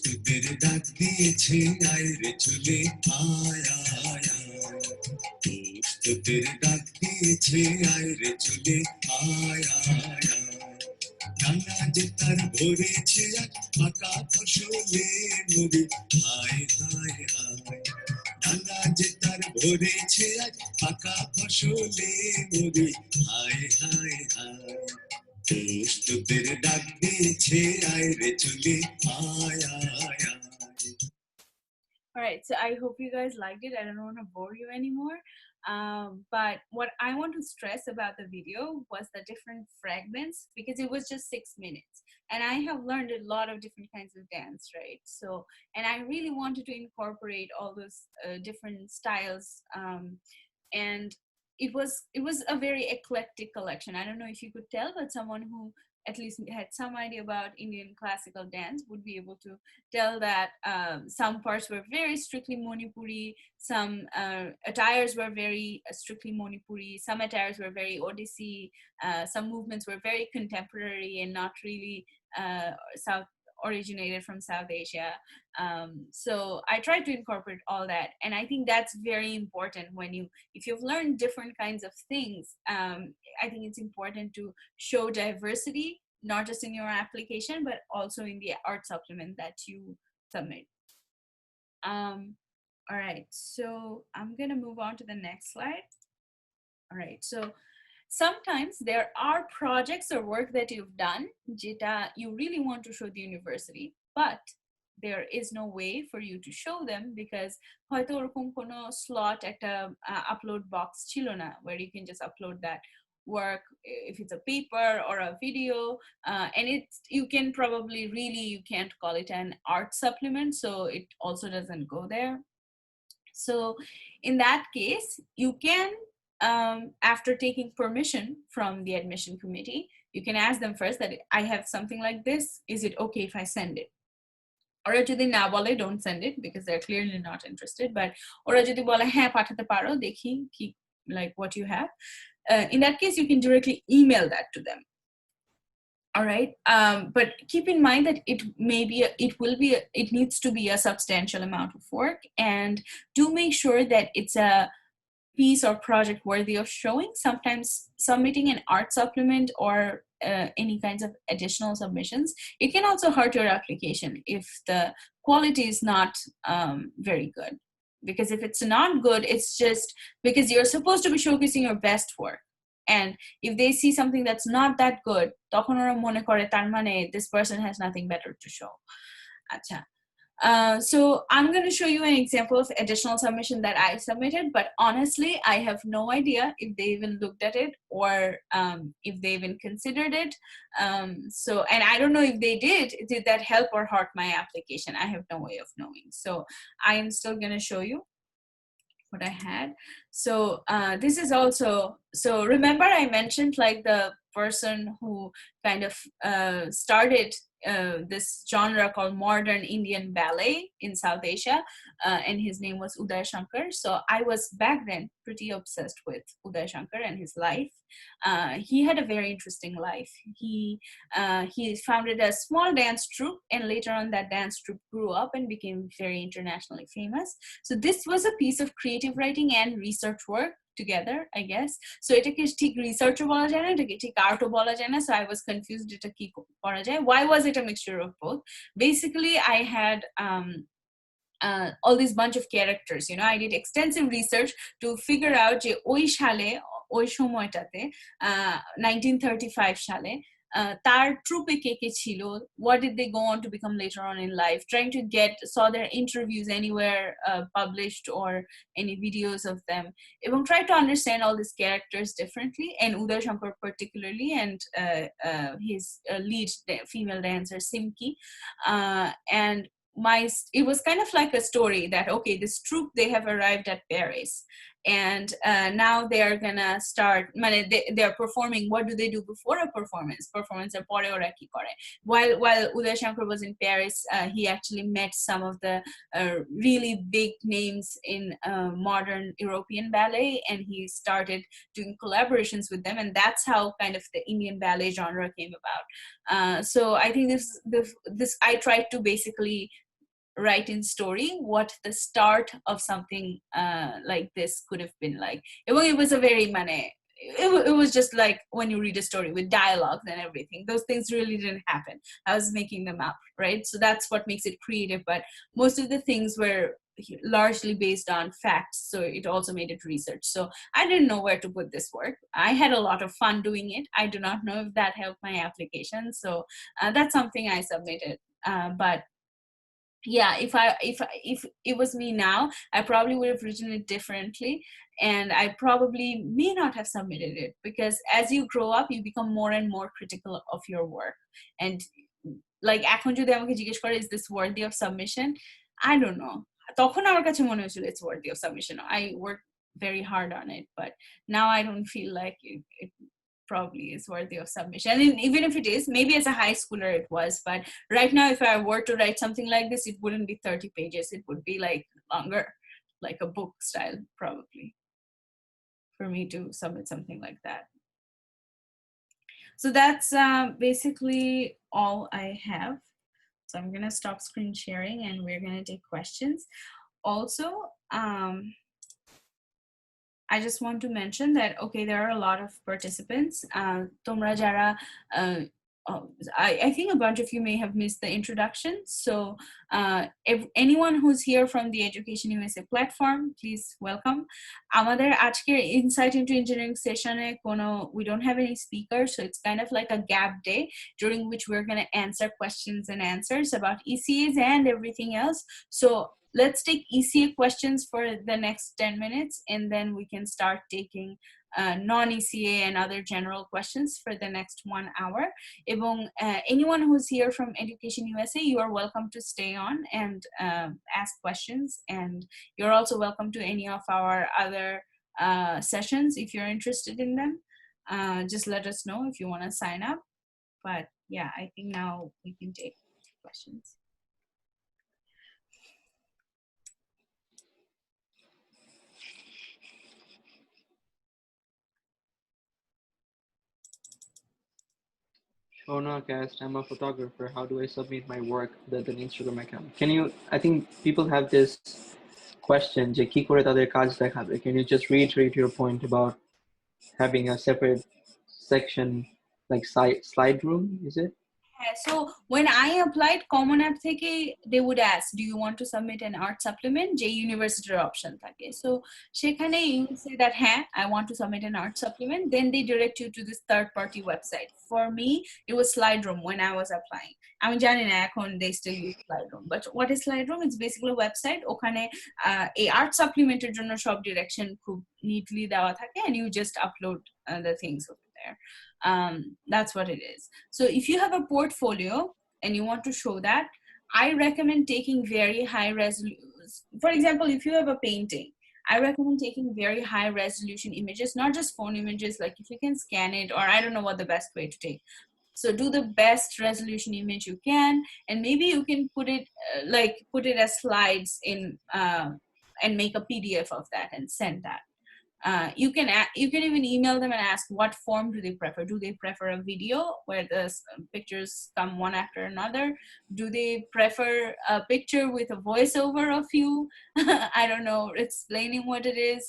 তোদের ডাক দিয়েছে আয় রে চলে আয় আয় আয় তোদের ডাক দিয়েছে আয় রে চলে আয় আয় আয় ডানা যে তার ভরেছে আজ পাকা ফসলে মরে হায় হায় হায় ডানা যে তার ভরেছে আজ পাকা ফসলে মরে হায় হায় হায় তোদের ডাক দিয়েছে আয় রে চলে আয় আয় আয় All right, so I hope you guys liked it. I don't want to bore you anymore. But what I want to stress about the video was the different fragments, because it was just 6 minutes. And I have learned a lot of different kinds of dance, right? So, and I really wanted to incorporate all those different styles. And it was a very eclectic collection. I don't know if you could tell, but someone who at least had some idea about Indian classical dance would be able to tell that some parts were very strictly Manipuri, some attires were very strictly Manipuri, some attires were very Odissi, some movements were very contemporary and not really South originated from South Asia. So I tried to incorporate all that, and I think that's very important if you've learned different kinds of things. I think it's important to show diversity, not just in your application, but also in the art supplement that you submit. All right, so I'm gonna move on to the next slide. All right, so sometimes there are projects or work that you've done jeta you really want to show the university, but there is no way for you to show them because হয়তো ওরকম কোনো slot একটা upload box ছিল না where you can just upload that work if it's a paper or a video, and you can probably really you can't call it an art supplement, so it also doesn't go there. So in that case you can, after taking permission from the admission committee, you can ask them first that I have something like this, is it okay if I send it? ওরা যদি না বলে don't send it because they're clearly not interested, but ওরা যদি বলে হ্যাঁ পাঠাতে পারো দেখি কি like what you have, in that case you can directly email that to them. All right, but keep in mind that it needs to be a substantial amount of work, and do make sure that it's a piece or project worthy of showing. Sometimes submitting an art supplement or any kinds of additional submissions, it can also hurt your application if the quality is not very good. Because if it's not good, it's just because you're supposed to be showcasing your best work. And if they see something that's not that good, তখন ওরা মনে করে তার মানে this person has nothing better to show. আচ্ছা. So I'm going to show you an example of additional submission that I submitted, but honestly, I have no idea if they even looked at it or if they even considered it. So, and I don't know if they did that help or hurt my application? I have no way of knowing. So I am still going to show you what I had. So this is also, so remember I mentioned like the person who kind of started this genre called modern Indian ballet in South Asia, and his name was Uday Shankar. So I was back then pretty obsessed with Uday Shankar and his life. He had a very interesting life. He founded a small dance troupe, and later on that dance troupe grew up and became very internationally famous. So this was a piece of creative writing and research work together, I guess. So এটাকে ঠিক রিসার্চও বলা যায় না, এটাকে ঠিক আর্টও বলা যায় না, so I was confused এটা কি করা যায়. Why was it a mixture of both? Basically I had all these bunch of characters, I did extensive research to figure out যে ওই সালে ওই সময়টাতে 1935 সালে তার ট্রুপে কে কে ছিল, what did they go on to become later on in life, trying to saw their interviews anywhere published or any videos of them, এবং try to understand all these characters differently, and Uday Shankar particularly, and his lead female dancer Simki, and it was kind of like a story that okay, this troupe, they have arrived at Paris, and now they are gonna start, they're performing. What do they do before a performance এর পরে ওরা কি করে? While Uday Shankar was in Paris, he actually met some of the really big names in modern European ballet, and he started doing collaborations with them, and that's how kind of the Indian ballet genre came about. So I think this I tried to basically write in story what the start of something like this could have been like. It was a very it was just like when you read a story with dialogues and everything. Those things really didn't happen. I was making them up, right? So that's what makes it creative, but most of the things were largely based on facts, so it also made it research. So I didn't know where to put this work. I had a lot of fun doing it. I do not know if that helped my application, so that's something I submitted. But yeah, if it was me now, I probably would have written it differently, and I probably may not have submitted it, because as you grow up you become more and more critical of your work. And like এখন যদি আমাকে জিজ্ঞেস করে is this worthy of submission, I don't know. তখন আমার কাছে মনে হয়েছিল it's worthy of submission. I worked very hard on it, but now I don't feel like it probably is worthy of submission. And even if it is, maybe as a high schooler it was, but right now if I were to write something like this, it wouldn't be 30 pages. It would be like longer, like a book style probably, for me to submit something like that. So that's basically all I have. So I'm gonna stop screen sharing and we're gonna take questions. Also, I just want to mention that, okay, there are a lot of participants. Tomra jara, I think a bunch of you may have missed the introduction. So if anyone who's here from the Education USA platform, please welcome. Amader ajke Insight into Engineering session we don't have any speakers, so it's kind of like a gap day during which we're going to answer questions and answers about ECAs and everything else. So let's take ECA questions for the next 10 minutes, and then we can start taking non-ECA and other general questions for the next 1 hour. Ebong anyone who's here from Education USA, you are welcome to stay on and ask questions, and you're also welcome to any of our other sessions if you're interested in them. Just let us know if you want to sign up. But yeah, I think now we can take questions. Shona Cast, I'm a photographer. How do I submit my work with an Instagram account? Can you, I think people have this question, যে কি করে তাদের কাজ দেখাবে? Can you just reiterate your point about having a separate section, like slide room, is it? So when I applied Common App থেকে, they would ask, do you want to submit an art supplement? যে university option থাকে. So সেখানে you say that I want to submit an art supplement, then they direct you to this third party website. For me, it was Slideroom when I was applying. আমি জানি না এখন they still use Slideroom, but what is Slideroom? It's basically a website. ওখানে এই art supplement এর জন্য সব direction খুব neatly দেওয়া থাকে, and you just upload the things over there. That's what it is. So if you have a portfolio and you want to show that, I recommend taking very high resolution. For example, if you have a painting, I recommend taking very high resolution images, not just phone images, like if you can scan it, or I don't know what the best way to take. So do the best resolution image you can, and maybe you can put it as slides in and make a PDF of that and send that. You can even email them and ask what form do they prefer. Do they prefer a video where the pictures come one after another? Do they prefer a picture with a voiceover of you I don't know, explaining what it is?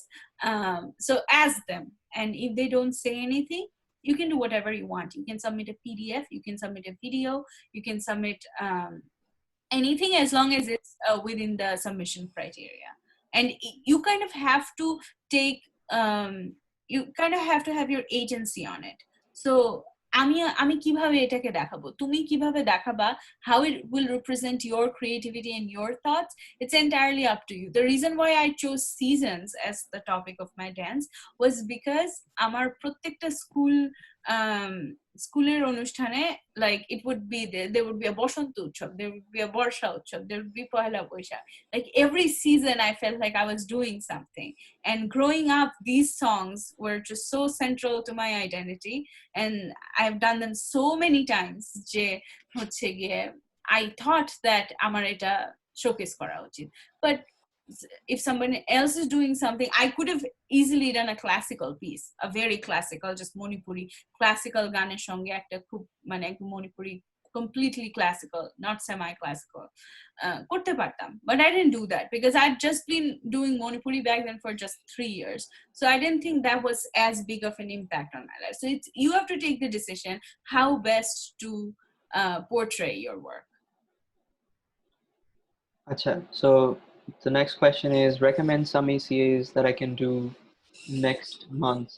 So ask them, and if they don't say anything, you can do whatever you want. You can submit a PDF, you can submit a video, you can submit anything, as long as it's within the submission criteria. And you kind of have to take you kind of have to have your agency on it. So আমি কিভাবে এটাকে দেখাবো, তুমি কিভাবে দেখাবা, how it will represent your creativity and your thoughts, it's entirely up to you. The reason why I chose seasons as the topic of my dance was because আমার প্রত্যেকটা school স্কুলের অনুষ্ঠানে like it would be there would be a বসন্ত উৎসব, there would be a বর্ষা উৎসব, there would be Pohela Boishakh. Like every season I felt like I was doing something, and growing up these songs were just so central to my identity, and I've done them so many times যে হচ্ছে গিয়ে I thought that আমার এটা showcase করা উচিত. But if someone else is doing something, I could have easily done a classical piece, a very classical, just Manipuri classical গানের সঙ্গে একটা খুব মানে একদম Manipuri completely classical, not semi-classical করতে পারতাম. But I didn't do that because I'd just been doing Manipuri back then for just 3 years. So I didn't think that was as big of an impact on my life. So it's, you have to take the decision how best to portray your work. Acha, so the next question is recommend some ECAs that I can do next month,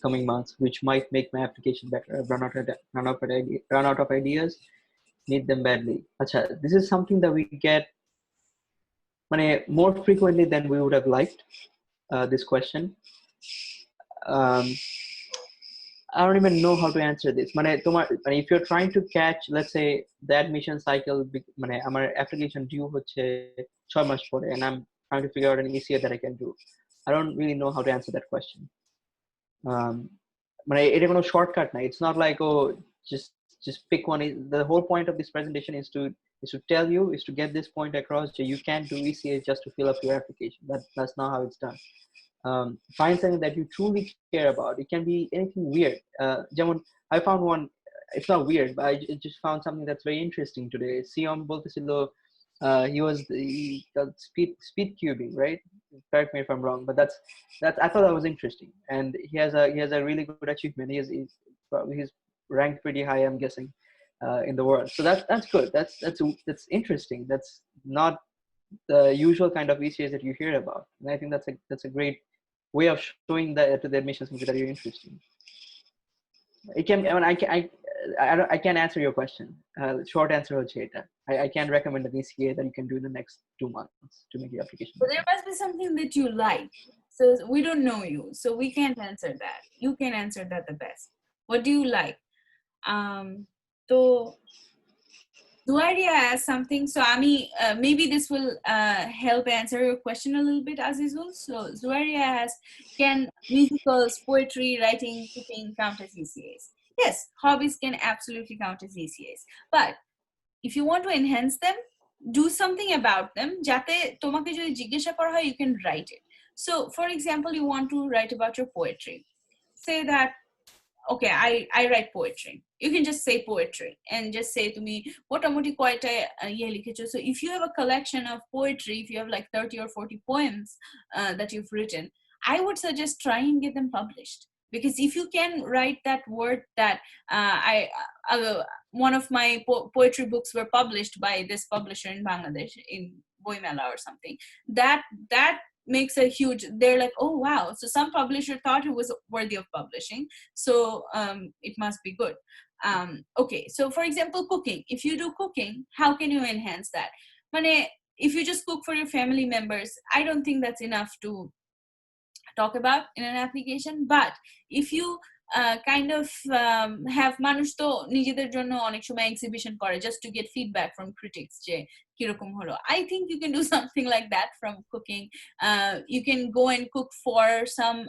coming months, which might make my application better. I've run out of ideas, need them badly. Acha, this is something that we get more frequently than we would have liked, this question. I don't even know how to answer this. If you're trying to catch, let's say, the admission cycle, আমার application due হচ্ছে 6 মাস পরে, and I'm trying to figure out an ECA that I can do. I don't really know how to answer that question. এটা কোনো shortcut না. It's not like, oh, just pick one. The whole point of this presentation is to tell you, is to get this point across that you can't do ECA just to fill up your application. That's not how it's done. Find something that you truly care about. It can be anything weird. I found one, it's not weird, but I just found something that's very interesting today. Siom boltechilo, he got speed cubing, right? Correct me if I'm wrong, but that's I thought that was interesting, and he has a really good achievement. He's ranked pretty high, I'm guessing, in the world. So that's good. That's interesting. That's not the usual kind of ECAs that you hear about, and I think that's a great way of showing that to the admissions committee that you're interested. It can. I can't answer your question. Short answer হচ্ছে এটা. I can't recommend an ECA that you can do in the next 2 months to make your application. But there must be something that you like. So we don't know you, so we can't answer that. You can answer that the best. What do you like? So Zuaria asked something. So Ami, maybe this will help answer your question a little bit, Azizul. So Zuaria asked, can musicals, poetry, writing, cooking count as ECAs? Yes, hobbies can absolutely count as ECAs. But if you want to enhance them, do something about them. যাতে তোমাকে যদি জিজ্ঞাসা করা হয়, you can write it. So for example, you want to write about your poetry. Say that, okay, I write poetry. You can just say poetry and just say to me, motamoti koyta likhecho. So if you have a collection of poetry, if you have like 30 or 40 poems that you've written, I would suggest try and get them published. Because if you can write that word that one of my poetry books were published by this publisher in Bangladesh, in Boimela or something, that makes a huge, they're like, oh wow, so some publisher thought it was worthy of publishing, so it must be good. Okay, so for example, cooking. If you do cooking, how can you enhance that? If you just cook for your family members, I don't think that's enough to talk about in an application. But if you kind of have মানুষ তো নিজেদের জন্য অনেক সময় exhibition করে just to get feedback from critics যে কিরকম হলো. I think you can do something like that from cooking. You can go and cook for some,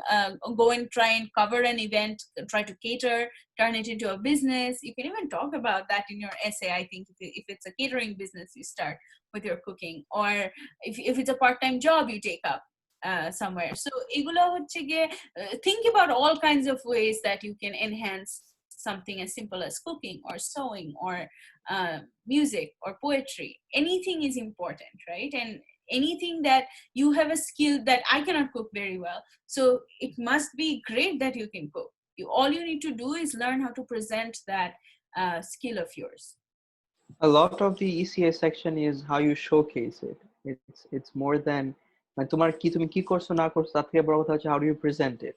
go and try and cover an event, try to cater, turn it into a business. You can even talk about that in your essay. I think if it's a catering business, you start with your cooking, or if it's a part-time job you take up somewhere. So egulo hocche ge think about all kinds of ways that you can enhance something as simple as cooking or sewing or music or poetry. Anything is important, right? And anything that you have a skill that I cannot cook very well, so it must be great that you can cook. All you need to do is learn how to present that skill of yours. A lot of the ECA section is how you showcase it. It's more than তুমি কি করছো না করছো, তার থেকে বড় কথা হচ্ছে how do you present it.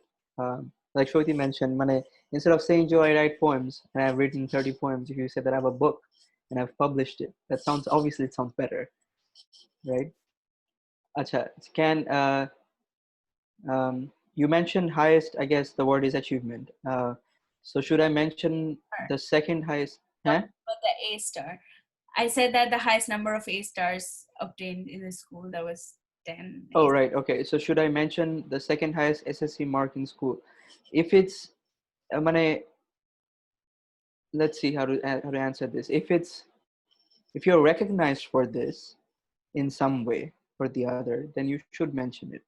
Like Shweti mentioned, instead of saying, Joe, I write poems and I've written 30 poems, if you say that I have a book and I've published it, that sounds, obviously it sounds better, right? Acha, you mentioned highest, I guess the word is achievement. So should I mention the second highest? Huh? But the A star. I said that the highest number of A stars obtained in the school, that was 10. Oh, right. Okay. So should I mention the second highest SSC mark in school? If it's, let's see how to answer this. If you're recognized for this in some way or the other, then you should mention it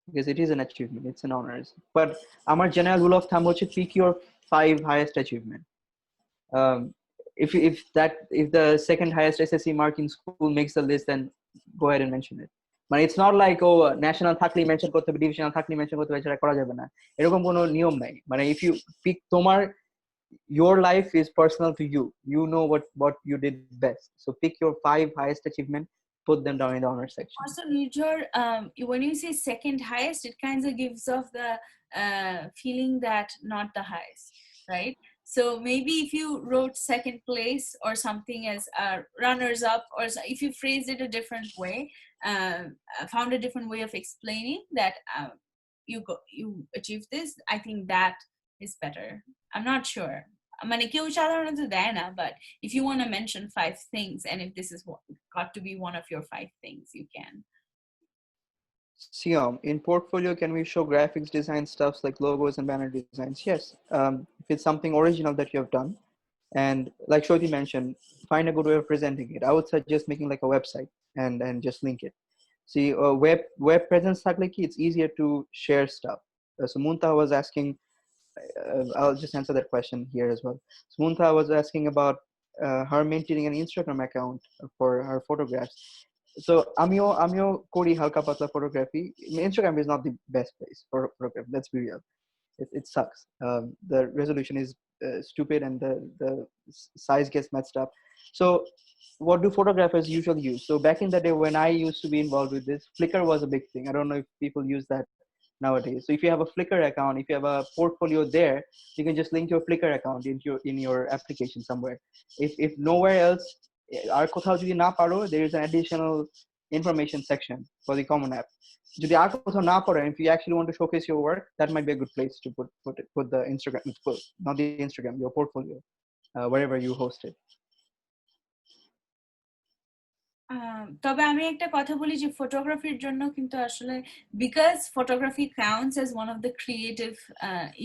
because it is an achievement. It's an honors. But our general rule of thumb is pick your 5 highest achievement. If the second highest SSC mark in school makes the list, then go ahead and mention it. মানে it's not like national থাকলেই mention করতে হবে, divisional থাকলেই mention করতে হবে, সেটা করা যাবে না, এরকম কোনো নিয়ম নাই। মানে if you pick তোমার, your life is personal to you, you know what you did best, so pick your 5 highest achievement, put them down in the honor section. Also, Nijor, when you say second highest, it kind of gives off the feeling that not the highest, right? So maybe if you wrote second place or something as runners up, or if you phrased it a different way, found a different way of explaining that you achieved this, I think that is better. I'm not sure. মানে কেউ সাধারণত দেয় না, but if you want to mention 5 things and if this is what got to be one of your 5 things, you can. Siam, in portfolio, can we show graphics design stuffs like logos and banner designs? Yes. If it's something original that you have done, and like Shoti mentioned, find a good way of presenting it. I would suggest making like a website and just link it. See, web presence it's easier to share stuff. So Munta was asking, I'll just answer that question here as well. So Munta was asking about her maintaining an Instagram account for her photographs. So আমিও করি হালকা পাতলা photography. Instagram is not the best place for photography. Let's be real. It sucks. The resolution is stupid and the size gets messed up. So what do photographers usually use? So back in the day when I used to be involved with this, Flickr was a big thing. I don't know if people use that nowadays. So if you have a Flickr account, if you have a portfolio there, you can just link your Flickr account in your application somewhere. If nowhere else, আর কোথাও যদি না পারো, there is an additional information section for the common app. যদি আর কোথাও না পারো, if you actually want to showcase your work, that might be a good place to put the Instagram, not the Instagram, your portfolio, wherever you host it. তবে আমি একটা কথা বলি যে ফটোগ্রাফির জন্য কিন্তু আসলে because photography counts as one of the creative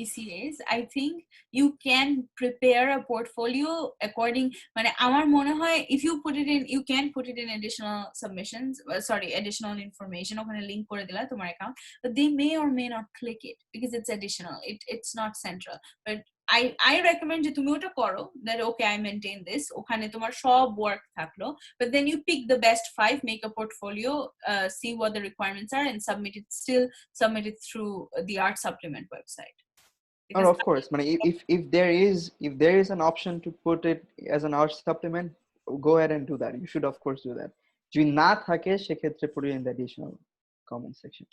ECAs, I think you can prepare a portfolio according, মানে আমার মনে হয় if you put it in, you can put it in additional submissions, additional information, ওখানে link করে দিলা তোমার account, but they may or may not click it because it's additional, it's not central. But I recommend যে তুমি ওটা করো, that okay, I maintain this, ওখানে তোমার সব work থাকলো, but then you pick the best 5, make a portfolio, see what the requirements are, and submit it through the art supplement website. Oh, of course. If there is an option to put it as an art supplement, go ahead and do that. You should of course do that. যদি না থাকে সেক্ষেত্রে put it in the additional comment section.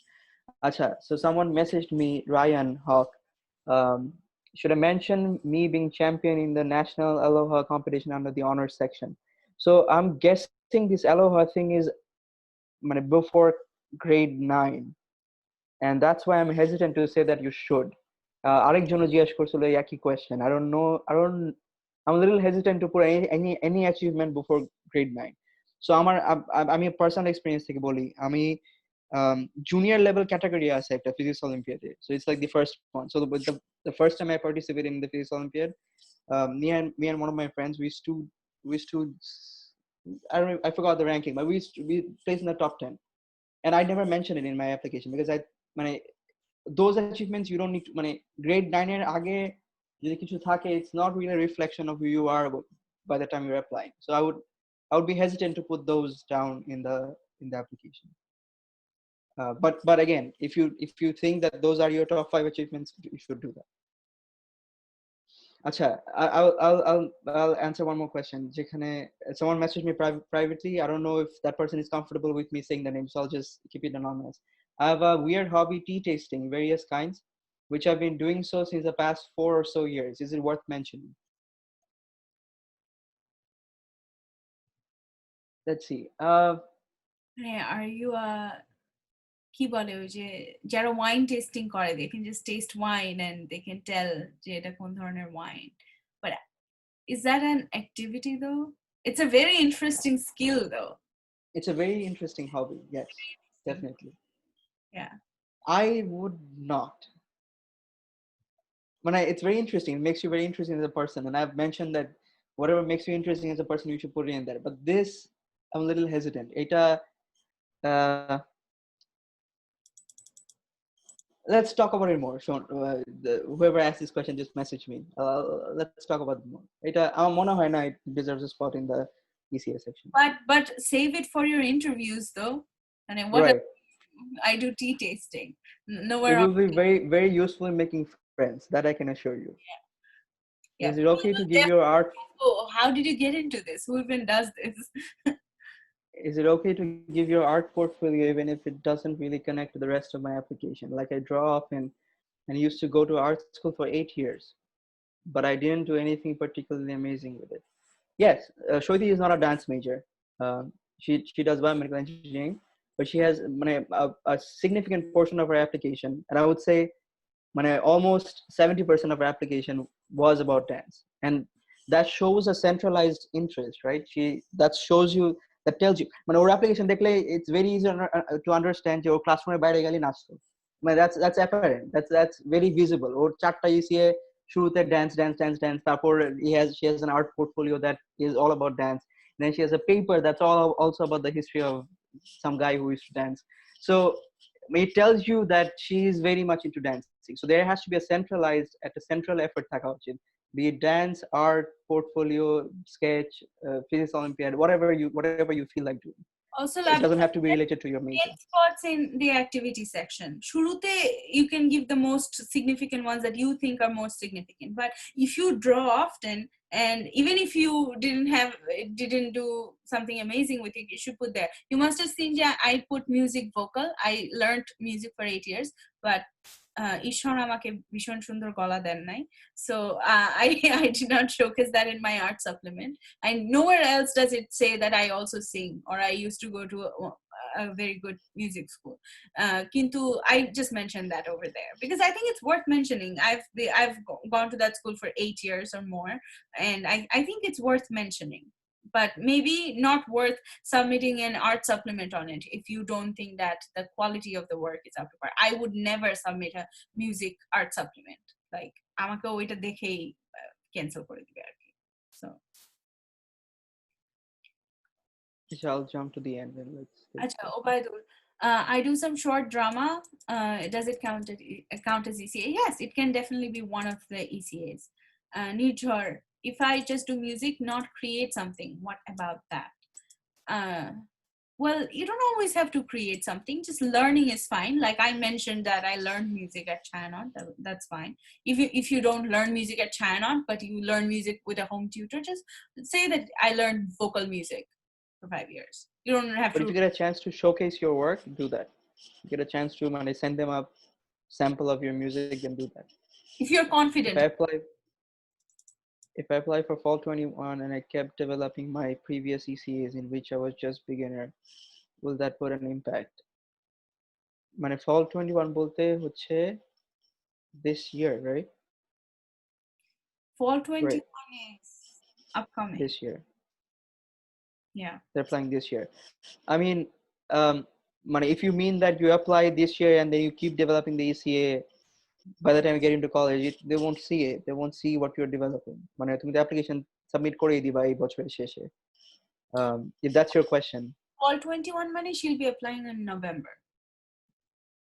Acha, so someone messaged me, Ryan Hawk. Should I mention me being champion in the national Aloha competition under the honors section? So I'm guessing this Aloha thing is before grade 9, and that's why I'm hesitant to say that you should. আরেকজনও জিজ্ঞেস করছিল এই একই question. I'm a little hesitant to put any achievement before grade 9. So আমি personal experience থেকে বলি, আমি junior level category আছে একটা physics olympiad. So it's like the first one. So the first time I participated in the physics olympiad, me and one of my friends, we used to I forgot the ranking, but we placed in the top 10, and I never mentioned it in my application because those achievements you don't need to, grade 9 এর আগে যদি কিছু থাকে, it's not really a reflection of who you are by the time you're applying. So I would be hesitant to put those down in the application. But again, if you think that those are your top 5 achievements, you should do that. Acha, I'll answer one more question. যেখানে someone messaged me privately. I don't know if that person is comfortable with me saying the name, so I'll just keep it anonymous. I have a weird hobby, tea tasting, various kinds, which I've been doing so since the past 4 or so years. Is it worth mentioning? Let's see. Are you a কি বলে ওই যে যারা wine testing করে, they can just taste wine and they can tell যে এটা কোন ধরনের wine. But is that an activity though? It's a very interesting skill though. It's a very interesting hobby. Yes, definitely. Yeah. I would not. It's very interesting. It makes you very interesting as a person. And I've mentioned that whatever makes you interesting as a person, you should put it in there. But this, I'm a little hesitant. Uh, let's talk about it more. Sean, whoever asked this question just message me. Let's talk about it more. আমার মনে হয় না it deserves a spot in the ECA section. But save it for your interviews though. And what Right. I do tea tasting. It Nowhere will be very, very useful in making friends. That I can assure you. Yeah. Is it okay to give your art? Oh, how did you get into this? Who even does this? Is it okay to give your art portfolio even if it doesn't really connect to the rest of my application? Like I draw often and used to go to art school for 8 years, but I didn't do anything particularly amazing with it. Yes, Shweti is not a dance major. She does biomedical engineering, but she has a significant portion of her application, and I would say almost 70% of her application was about dance, and that shows a centralized interest, right? That shows you, that tells you our application দেখলে it's very easy to understand your classroom বাইরে গেলে নাচতো that's apparent, that's very visible. ওর চারটা ECA শুরুতে dance তারপর she has an art portfolio that is all about dance. And then she has a paper that's all also about the history of some guy who used to dance. So it tells you that she is very much into dancing. So there has to be a centralized, at a central effort থাকা উচিত, be it dance, art, portfolio, sketch, physics Olympiad, whatever you feel like doing. Also, It doesn't have to be related to your major. spots in the activity section. Shurute, you can give the most significant ones that you think are most significant. But if you draw often, and even if you didn't do something amazing with it, you should put there. You must have seen, yeah, I put music vocal. I learned music for 8 years, but ঈশ্বর আমাকে ভীষণ সুন্দর গলা দেন নাই, so I did not showcase that in my art supplement, and nowhere else does it say that I also sing or I used to go to a very good music school. Kintu I just mentioned that over there because I think it's worth mentioning. I've gone to that school for 8 years or more, and I think it's worth mentioning, but maybe not worth submitting an art supplement on it if you don't think that the quality of the work is up to par. I would never submit a music art supplement. Like আমাকে ওইটা দেখেই cancel করে দিবে আর কি. So I'll jump to the end and let's. আচ্ছা, Obaidul, I do some short drama. Does it count as ECA? Yes, it can definitely be one of the ECAs. Nijhar, if I just do music, not create something, what about that? Well, you don't always have to create something. Just learning is fine. Like I mentioned that I learned music at Chayanot. That's fine. If you don't learn music at Chayanot, but you learn music with a home tutor, just say that I learned vocal music for 5 years. You don't have But to. if you get a chance to showcase your work, do that. You get a chance to send them a sample of your music, then do that. If you're confident. If I apply for Fall 21 and I kept developing my previous ECAs in which I was just beginner, will that put an impact? Fall 21 বলতে হচ্ছে this year, right? Fall 21 right. is upcoming. This year. Yeah. They're applying this year. I mean, if you mean that you apply this year and then you keep developing the ECA, by the time you get into college, they won't see it. They won't see what you're developing. তুমি the application submit করেই দিবা এই বছরের শেষে. If that's your question. Fall 21 money, she'll be applying in November.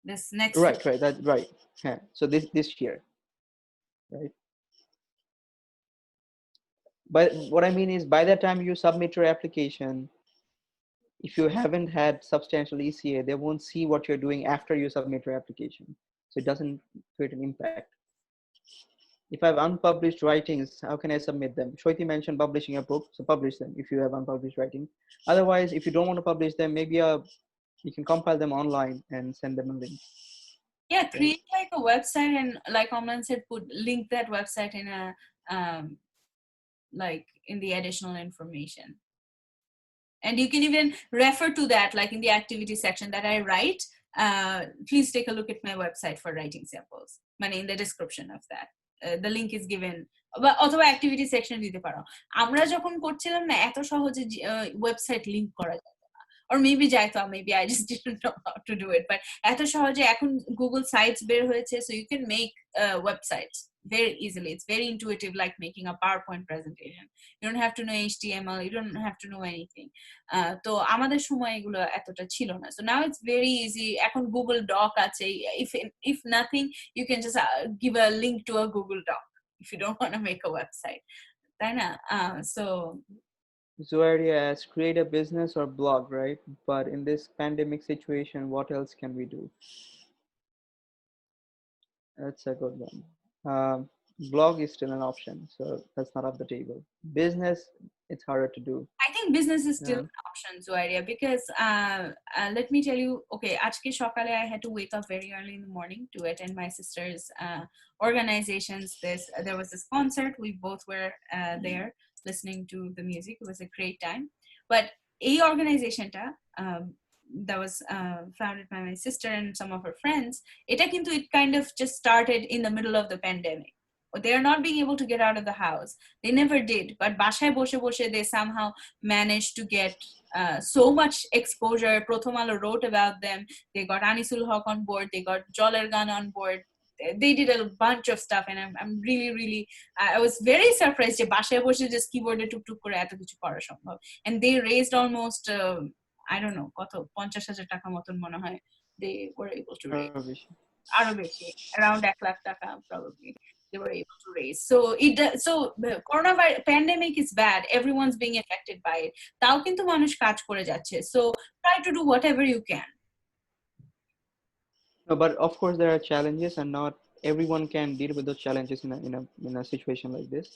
This next right year. Right, that's right. Yeah. So this year, right? But what I mean is, by the time you submit your application, if you haven't had substantial ECA, they won't see what you're doing after you submit your application. So it doesn't create an impact. If I have unpublished writings, how can I submit them? Shweti mentioned publishing a book, so publish them if you have unpublished writing. Otherwise, if you don't want to publish them, maybe you can compile them online and send them a link. Yeah, create like a website and like Omlan said, link that website in a like in the additional information. And you can even refer to that like in the activity section that I write. please take a look at my website for writing samples, মানে in the description of that. The link is given, বা অথবা activity section দিতে পারো। আমরা যখন করছিলাম না এত সহজে ওয়েবসাইট লিংক করা যায় না, or maybe যাইতো, maybe I just didn't know how to do it, but এত সহজে এখন গুগল সাইটস বের হয়েছে, so you can make websites very easily. It's very intuitive, like making a PowerPoint presentation. You don't have to know HTML, you don't have to know anything. তো আমাদের সময় এগুলো এতটা ছিল না, so now it's very easy. এখন Google doc আছে, if nothing you can just give a link to a Google Doc if you don't want to make a website, তাই না? So Zuairia asks, create a business or blog, right? But in this pandemic situation, what else can we do? That's a good one. Blog is still an option, so that's not off the table. Business, it's harder to do. I think business is still Yeah. an option, Zuairia, because let me tell you, okay, আজকে সকালে I had to wake up very early in the morning to attend my sister's organizations. There was this concert, we both were there listening to the music. It was a great time. But a organizationটা that was founded by my sister and some of her friends, এটা কিন্তু it kind of just started in the middle of the pandemic. They are not being able to get out of the house. They never did, but বাসায় বসে বসে they somehow managed to get so much exposure. Prothom Alo wrote about them. They got Anisul Haq on board. They got Joler Gun on board. They did a bunch of stuff, and I'm really I was very surprised যে বাসায় বসে just keyboard টুকটুক করে এত কিছু করা সম্ভব. And they raised almost I don't know কত 50,000 টাকা মতন মনে হয় they were able to raise. আরো বেশি, around 1 lakh টাকা probably they were able to raise. So coronavirus pandemic is bad, everyone's being affected by it, তাও কিন্তু মানুষ কাজ করে যাচ্ছে, so try to do whatever you can. No, but of course there are challenges, and not everyone can deal with those challenges in a situation like this.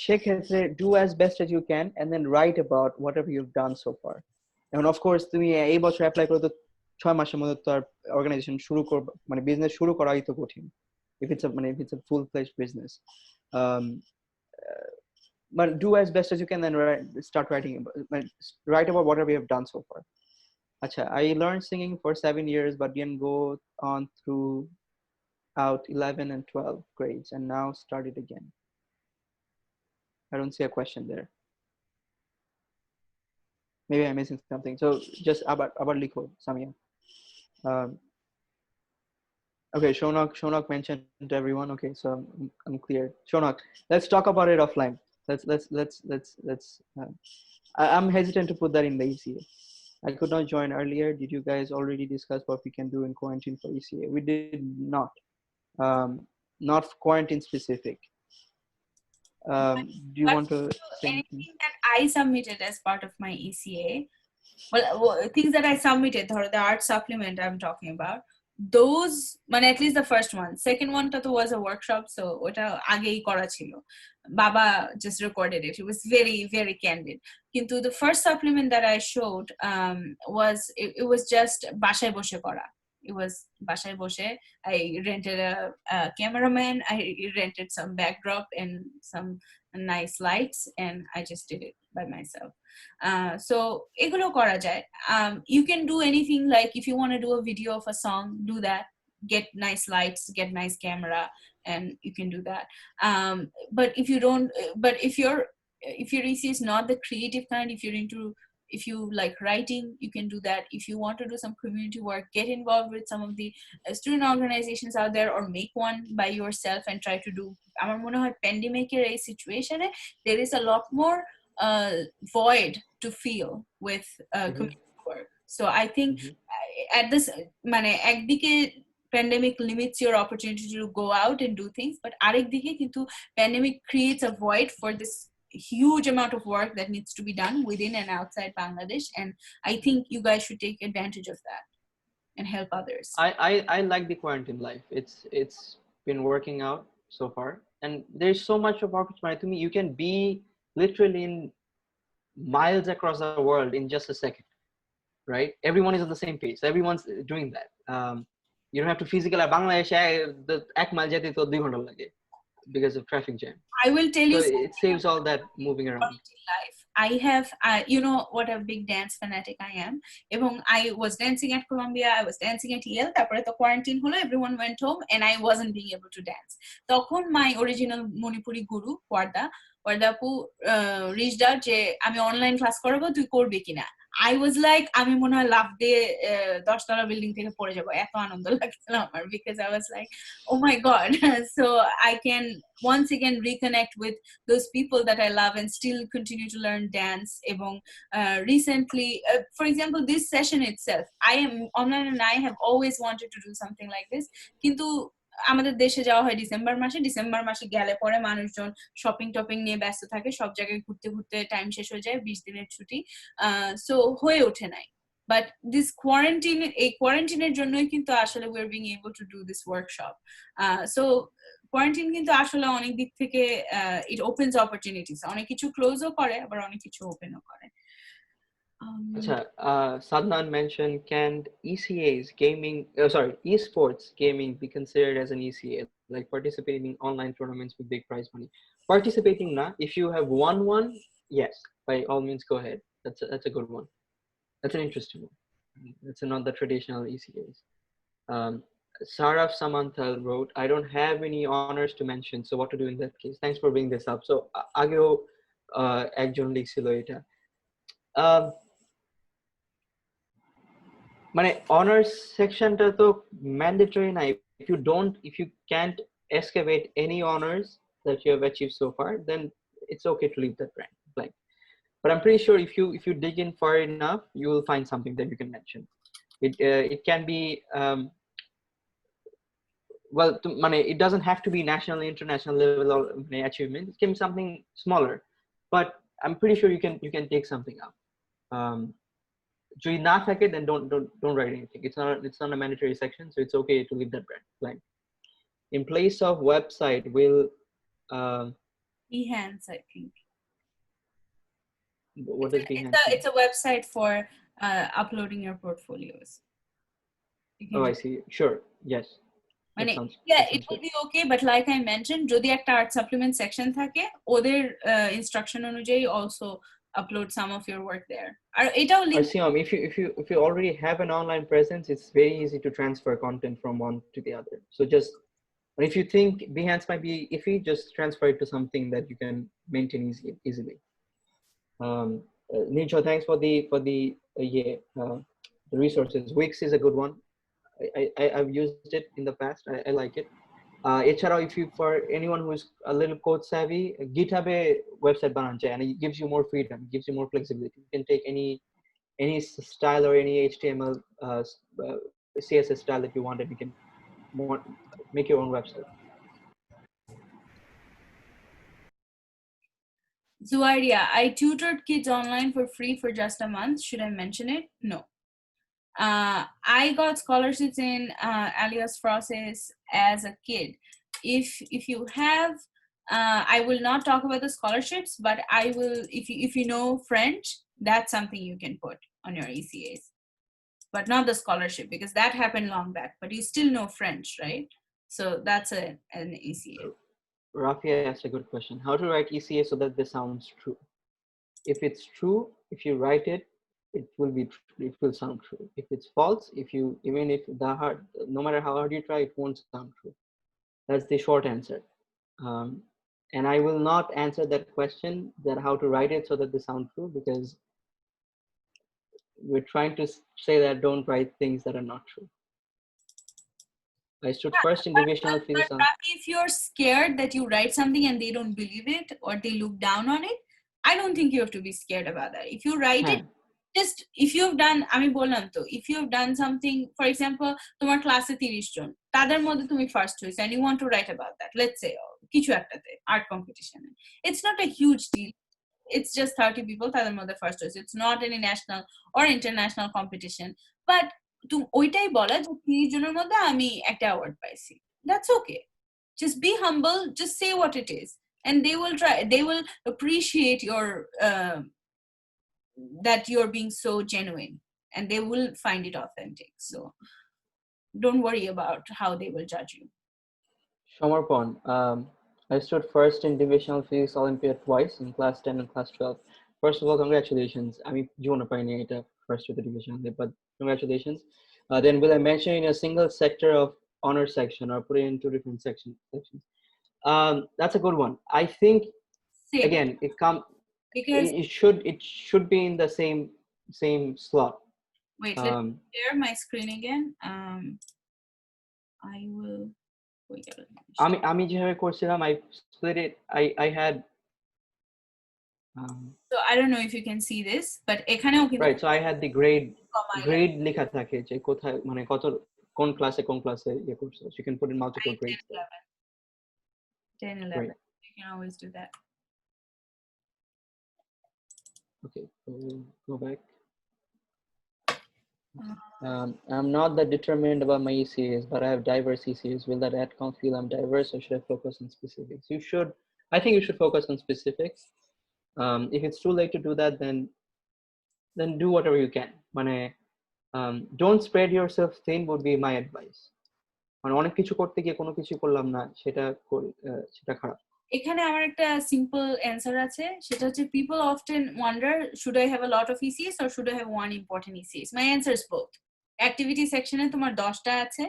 Sheikh has said, do as best as you can, and then write about whatever you've done so far. And of course, তুমি এই বছর apply করে তো 6 মাসের মধ্যে তো আর organisation শুরু করব, মানে বিজনেস শুরু করাই তো কঠিন if it's a full-fledged business. But do as best as you can, then start writing write about whatever you have done so far. Acha, I learned singing for 7 years but didn't go on throughout 11 and 12 grades, and now started again. I don't see a question there. Maybe I'm missing something. So just about Likho, Samia. Okay, Shonak mentioned to everyone. Okay, so I'm clear. Shonak, let's talk about it offline. Let's. I'm hesitant to put that in the ECA. I could not join earlier. Did you guys already discuss what we can do in quarantine for ECA? We did not. Not quarantine specific. Do you want to say anything that I submitted as part of my ECA, well things that I submitted, or the art supplement I'm talking about, those মানে at least the first one, second one টা তো was a workshop, so ওটা আগেই করা ছিল, বাবা just recorded it. It was very candid. কিন্তু the first supplement that I showed was it was just বাসায় বসে করা. It was বাসায় বসে. I rented a cameraman, I rented some backdrop and some nice lights, and I just did it by myself. So এগুলো করা যায়. You can do anything, like if you want to do a video of a song, do that. Get nice lights, get nice camera, and you can do that. But if you don't, but if your EC is not the creative kind, if you like writing, you can do that. If you want to do some community work, get involved with some of the student organizations out there, or make one by yourself and try to do. আমার মনে হয় pandemic-এর এই situation-এ there is a lot more void to feel with community work. So I think at this মানে একদিকে pandemic limits your opportunity to go out and do things, but আরেকদিকে কিন্তু pandemic creates a void for this huge amount of work that needs to be done within and outside Bangladesh, and I think you guys should take advantage of that and help others. I like the quarantine life. It's been working out so far, and there's so much of opportunity to me. You can be literally in miles across the world in just a second, right? Everyone is at the same pace. Everyone's doing that. You don't have to physically Bangladesh the এক mile যেতে তো 2 ঘন্টা লাগে because of traffic jam. I will tell you so it saves all that moving around. life. I have, you know what a big dance fanatic I am. Ebong I was dancing at Columbia, I was dancing at Yale, তারপরে তো quarantine হলো, everyone went home and I wasn't being able to dance. তখন my original Manipuri guru, Warda আপু reached out যে আমি online class করাবো, তুই করবি কিনা? I was like, আমি মনে হয় লাফ দিয়ে 10 তলা বিল্ডিং থেকে পড়ে যাবো, এত আনন্দ লাগছিল আমার, because I was like, oh my god. So I can once again reconnect with those people that I love and still continue to learn dance. এবং recently, for example, this session itself, I am online and I have always wanted to do something like this, কিন্তু আমাদের দেশে যাওয়া হয় December মাসে গেলে পরে মানুষজন শপিং টপিং নিয়ে ব্যস্ত থাকে, সব জায়গায় ঘুরতে ঘুরতে টাইম শেষ হয়ে যায়, 20 দিনের ছুটি, সো হয়ে ওঠে নাই। বাট দিস কোয়ারেন্টিনের জন্যই কিন্তু আসলে we are being able to do this workshop. So quarantine কিন্তু আসলে অনেক দিক থেকে it opens opportunities, অনেক কিছু ক্লোজও করে আবার অনেক কিছু ওপেনও করে। Acha, Sadnan mentioned, can ECAs gaming, esports gaming be considered as an ECA, like participating in online tournaments with big prize money? Participating, na, if you have won one, yes, by all means, go ahead. That's a good one. That's an interesting one. It's not the traditional ECAs. Saraf Samanthal wrote, I don't have any honors to mention, so what to do in that case? Thanks for bringing this up. So, ageo ekjon likhilo eta. মানে honors sectionটা তো mandatory না. If you can't excavate any honors that you have achieved so far, then it's okay to leave that blank. But I'm pretty sure if you dig in far enough, you will find something that you can mention. It can be well, it doesn't have to be national, international level or achievement. It can be something smaller, but I'm pretty sure you can take something up. যদি না থাকে, then don't write anything. It's not a mandatory section, so it's okay to leave that blank. In place of website, will Behance, I think. What does Behance? It's a website for uploading your portfolios. Oh, I see. Sure. Yes. It will be okay, but like I mentioned, যদি একটা art supplement section থাকে, ওদের instruction অনুযায়ী also upload some of your work there. If you already have an online presence, it's very easy to transfer content from one to the other. So just, if you think Behance might be iffy, just transfer it to something that you can maintain easily. Ninja, thanks for the resources. Wix is a good one. I've used it in the past. I like it. If you, for anyone who is a little code savvy, GitHub a website banana, and it gives you more freedom, gives you more flexibility. You can take any style or any HTML CSS style that you want, and you can make your own website. Zuairia, I tutored kids online for free for just a month. Should I mention it? No. I got scholarships in Alias process as a kid. If you have, I will not talk about the scholarships, but I will, if you know French, that's something you can put on your ECAs, but not the scholarship, because that happened long back, but you still know French, right? So that's an ECA. Rafi asked a good question. How to write ECA so that this sounds true? If it's true, if you write it, it will sound true. If it's false, no matter how hard you try, it won't sound true. That's the short answer. And I will not answer that question, that how to write it so that they sound true, because we're trying to say that don't write things that are not true. I stood first in divisional physics. If you're scared that you write something and they don't believe it or they look down on it, I don't think you have to be scared about that. If you write it, just if you've done, if you've done something, for example, তোমার ক্লাসে 30 জন, তাদের মধ্যে তুমি first হইছো and you want to write about that, let's say কিছু একটাতে art competition, it's not a huge deal. It's just 30 people, তাদের মধ্যে first হইছো. It's not any national or international competition, but তুমি ওইটাই বলা যে 30 জনের মধ্যে আমি একটা অ্যাওয়ার্ড পাইছি. That's okay. Just be humble, just say what it is, and they will appreciate your that you're being so genuine, and they will find it authentic. So don't worry about how they will judge you. Shomarpon, I stood first in divisional physics Olympiad twice, in class 10 and class 12. First of all, congratulations. I mean, জীবনে পাইনি এটা first with the division, but congratulations. Then will I mention in a single sector of honor section or put it in two different sections? That's a good one. I think Same. again Because it should be in the same slot. wait, let me share my screen again. I will wait. আমি যেভাবে করছিলাম, I split it. I had so I don't know if you can see this, but এখানেও কিন্তু right. So I had the grade লেখা থাকে যে কোথায় মানে কত কোন ক্লাসে ইয়ে করছো. So you can put in multiple grades there. 10, 11. Right. You can always do that. Okay, so we'll go back. I'm not that determined about my ECAs, but I have diverse ECAs. Will that outcome feel I'm diverse, or should I focus on specifics? I think you should focus on specifics. If it's too late to do that, then do whatever you can. Don't spread yourself thin would be my advice. অনেক কিছু করতে গিয়ে কোনো কিছু করলাম না, সেটা খারাপ। এখানে আমার একটা সিম্পল অ্যান্সার আছে, সেটা হচ্ছে people often wonder should I have a lot of ECs or should I have one important ECs. My answer is both. Activity সেকশনে তোমার 10টা আছে.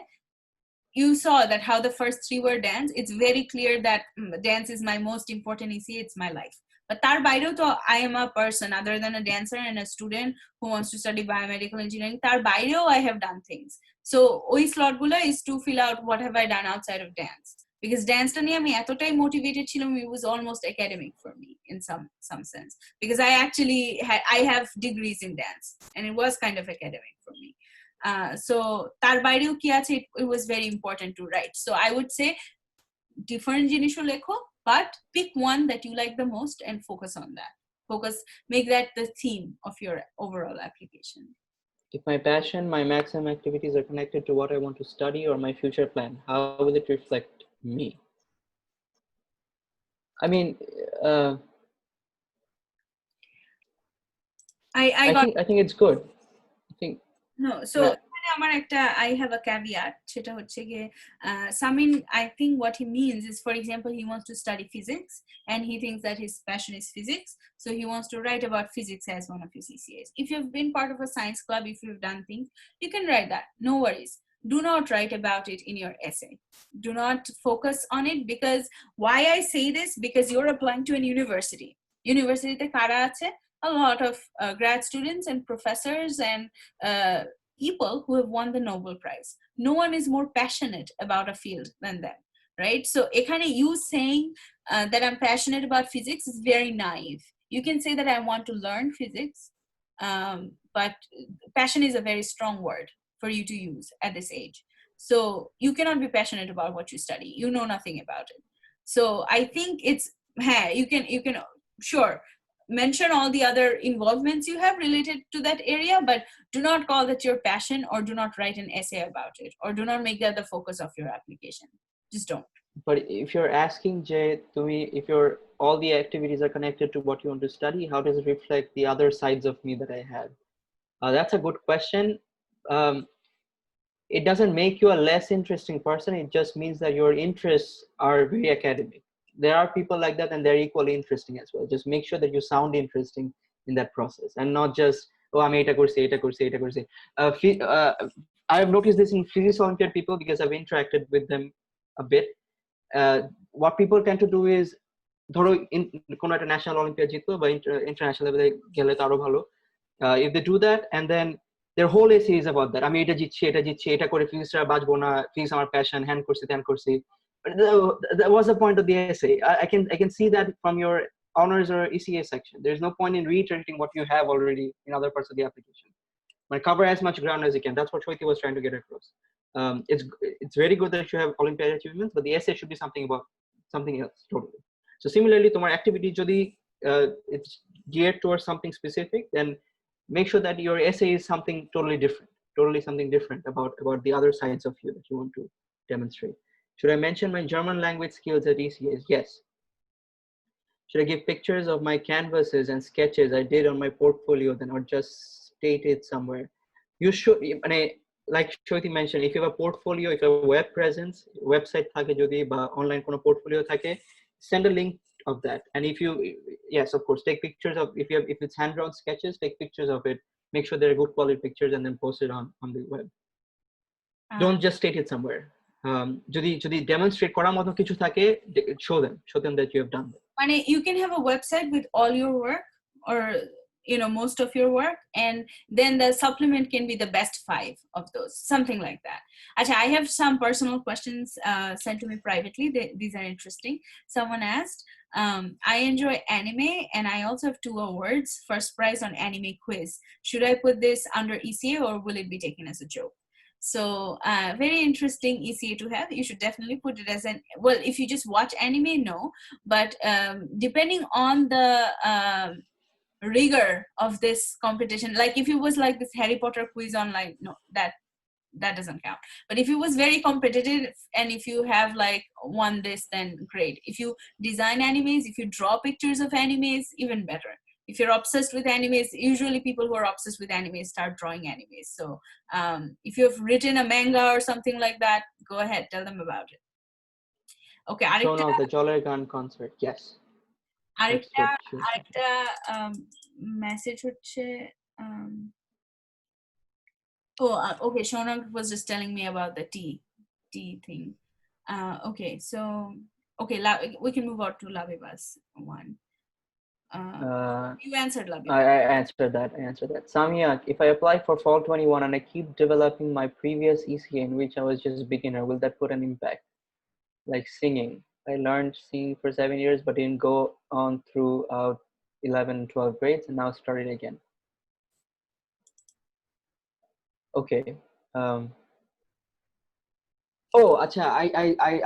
You saw that how the first 3 were dance. It's very clear that dance is my most important ECA. It's my life. But তার বাইরেও তো I am a person other than a dancer and a student who wants to study biomedical engineering. তার বাইরেও I have done things. So ওই slot গুলো is to fill out what have I done outside of dance. Because dance টা নিয়ে আমি এতটাই motivated ছিলাম, it was almost academic for me in some sense. Because I have degrees in dance and it was kind of academic for me. So তার বাইরেও কি আছে, it was very important to write. So I would say different জিনিসও লেখো, but pick one that you like the most and focus on that. Make that the theme of your overall application. If my passion, my maximum activities are connected to what I want to study or my future plan, how will it reflect me? I mean, I think it's good. I think no, so আমার একটা I have a caveat, সেটা হচ্ছে গিয়ে Samin, I think what he means is, for example, he wants to study physics and he thinks that his passion is physics, so he wants to write about physics as one of his ECAs. If you've been part of a science club, if you've done things, you can write that, no worries. Do not write about it in your essay. Do not focus on it, because why I say this, because you're applying to an university. University kara ache? A lot of grad students and professors and people who have won the Nobel Prize. No one is more passionate about a field than them, right? So ekhane you saying that I'm passionate about physics is very naive. You can say that I want to learn physics, but passion is a very strong word for you to use at this age. So you cannot be passionate about what you study. You know nothing about it. So I think it's, you can sure mention all the other involvements you have related to that area, but do not call that your passion, or do not write an essay about it, or do not make that the focus of your application. Just don't. But if you're asking, Jay, if all the activities are connected to what you want to study, how does it reflect the other sides of me that I have? That's a good question. It doesn't make you a less interesting person. It just means that your interests are very academic. There are people like that, and they're equally interesting as well. Just make sure that you sound interesting in that process, and not just, oh, I'm eta kursi. I have noticed this in physics Olympiad people, because I've interacted with them a bit. What people tend to do is, ধরো কোনো একটা national olympiad জিতলো বা international লেভেলে গেলে তো আরো ভালো. If they do that, and then their whole essay is about that. আমি এটা জিতছি, এটা করে ফিজিক্সটা বাঁচবো না, ফিজিক্স আমার প্যাশন, হ্যান্ড করছি ত্যান করছি. That was the point of the essay. I can see that from your honors or ECA section. There's no point in reiterating what you have already in other parts of the application. Cover as much ground as you can. That's what Shweti was trying to get across. It's very good that you have Olympiad achievements, but the essay should be something else totally. So similarly, tomorrow activity jodi it's geared towards something specific, then make sure that your essay is something totally different about the other sides of you that you want to demonstrate. Should I mention my German language skills at ECAs? Yes. Should I give pictures of my canvases and sketches I did on my portfolio then, or just state it somewhere? You should, like Shweti mentioned, if you have a portfolio, if you have a web presence, website thake jodi ba online kono portfolio thake, send a link of that. And if you, yes, of course, take pictures of, if it's hand drawn sketches, take pictures of it, make sure they're good quality pictures, and then post it on the web. Don't just state it somewhere. যদি demonstrate করার মতো কিছু থাকে, show them that you have done that. And you can have a website with all your work, or most of your work, and then the supplement can be the best 5 of those, something like that. Actually, I have some personal questions sent to me privately. These are interesting. Someone asked, I enjoy anime and I also have 2 awards, first prize on anime quiz. Should I put this under ECA or will it be taken as a joke? So very interesting ECA to have. You should definitely put it as an, well, if you just watch anime, no, but depending on the rigor of this competition, like if it was like this Harry Potter quiz online, no, that doesn't count. But if it was very competitive and if you have like won this, then great. If you design animes, if you draw pictures of animes, even better. If you're obsessed with animes, usually people who are obsessed with animes start drawing animes. So if you've written a manga or something like that, go ahead, tell them about it. Okay, Shown off the Joller Gun concert. Yes. আরেকটা message হচ্ছে okay, Shonam was just telling me about the tea thing. Okay, so okay, we can move on to Labiba's one. You answered Labiba. I answered that. Samia, if I apply for fall 21 and I keep developing my previous ECA in which I was just a beginner, will that put an impact? Like singing. I learned singing for 7 years, but didn't go on throughout 11 and 12 grades and now started again. Okay. Acha,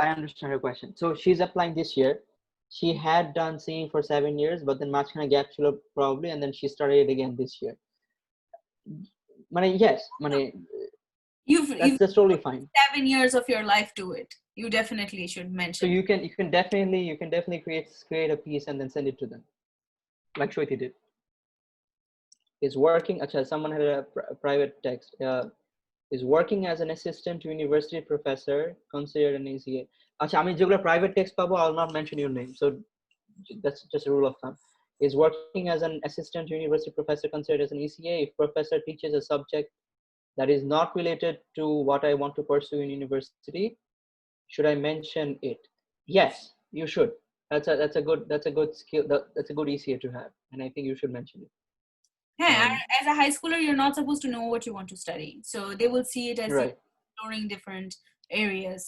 I understand her question. So she's applying this year. She had done singing for 7 years, but then মাঝখানে gap ছিল probably, and then she started it again this year. Yes, that's totally fine. 7 years of your life to it. You definitely should mention. So you can definitely create a piece and then send it to them, like Shweti did. Is working. Acha, someone had a private text. Is working as an assistant to university professor considered an ECA? Acha, আমি যেগুলো private text পাবো, I'll not mention your name. So that's just a rule of thumb. Is working as an assistant to university professor considered as an ECA? If professor teaches a subject that is not related to what I want to pursue in university, should I mention it? Yes, you should. That's a good skill. That's a good ECA to have, and I think you should mention it. Yeah, as a high schooler, you're not supposed to know what you want to study. So they will see it as right. Exploring different areas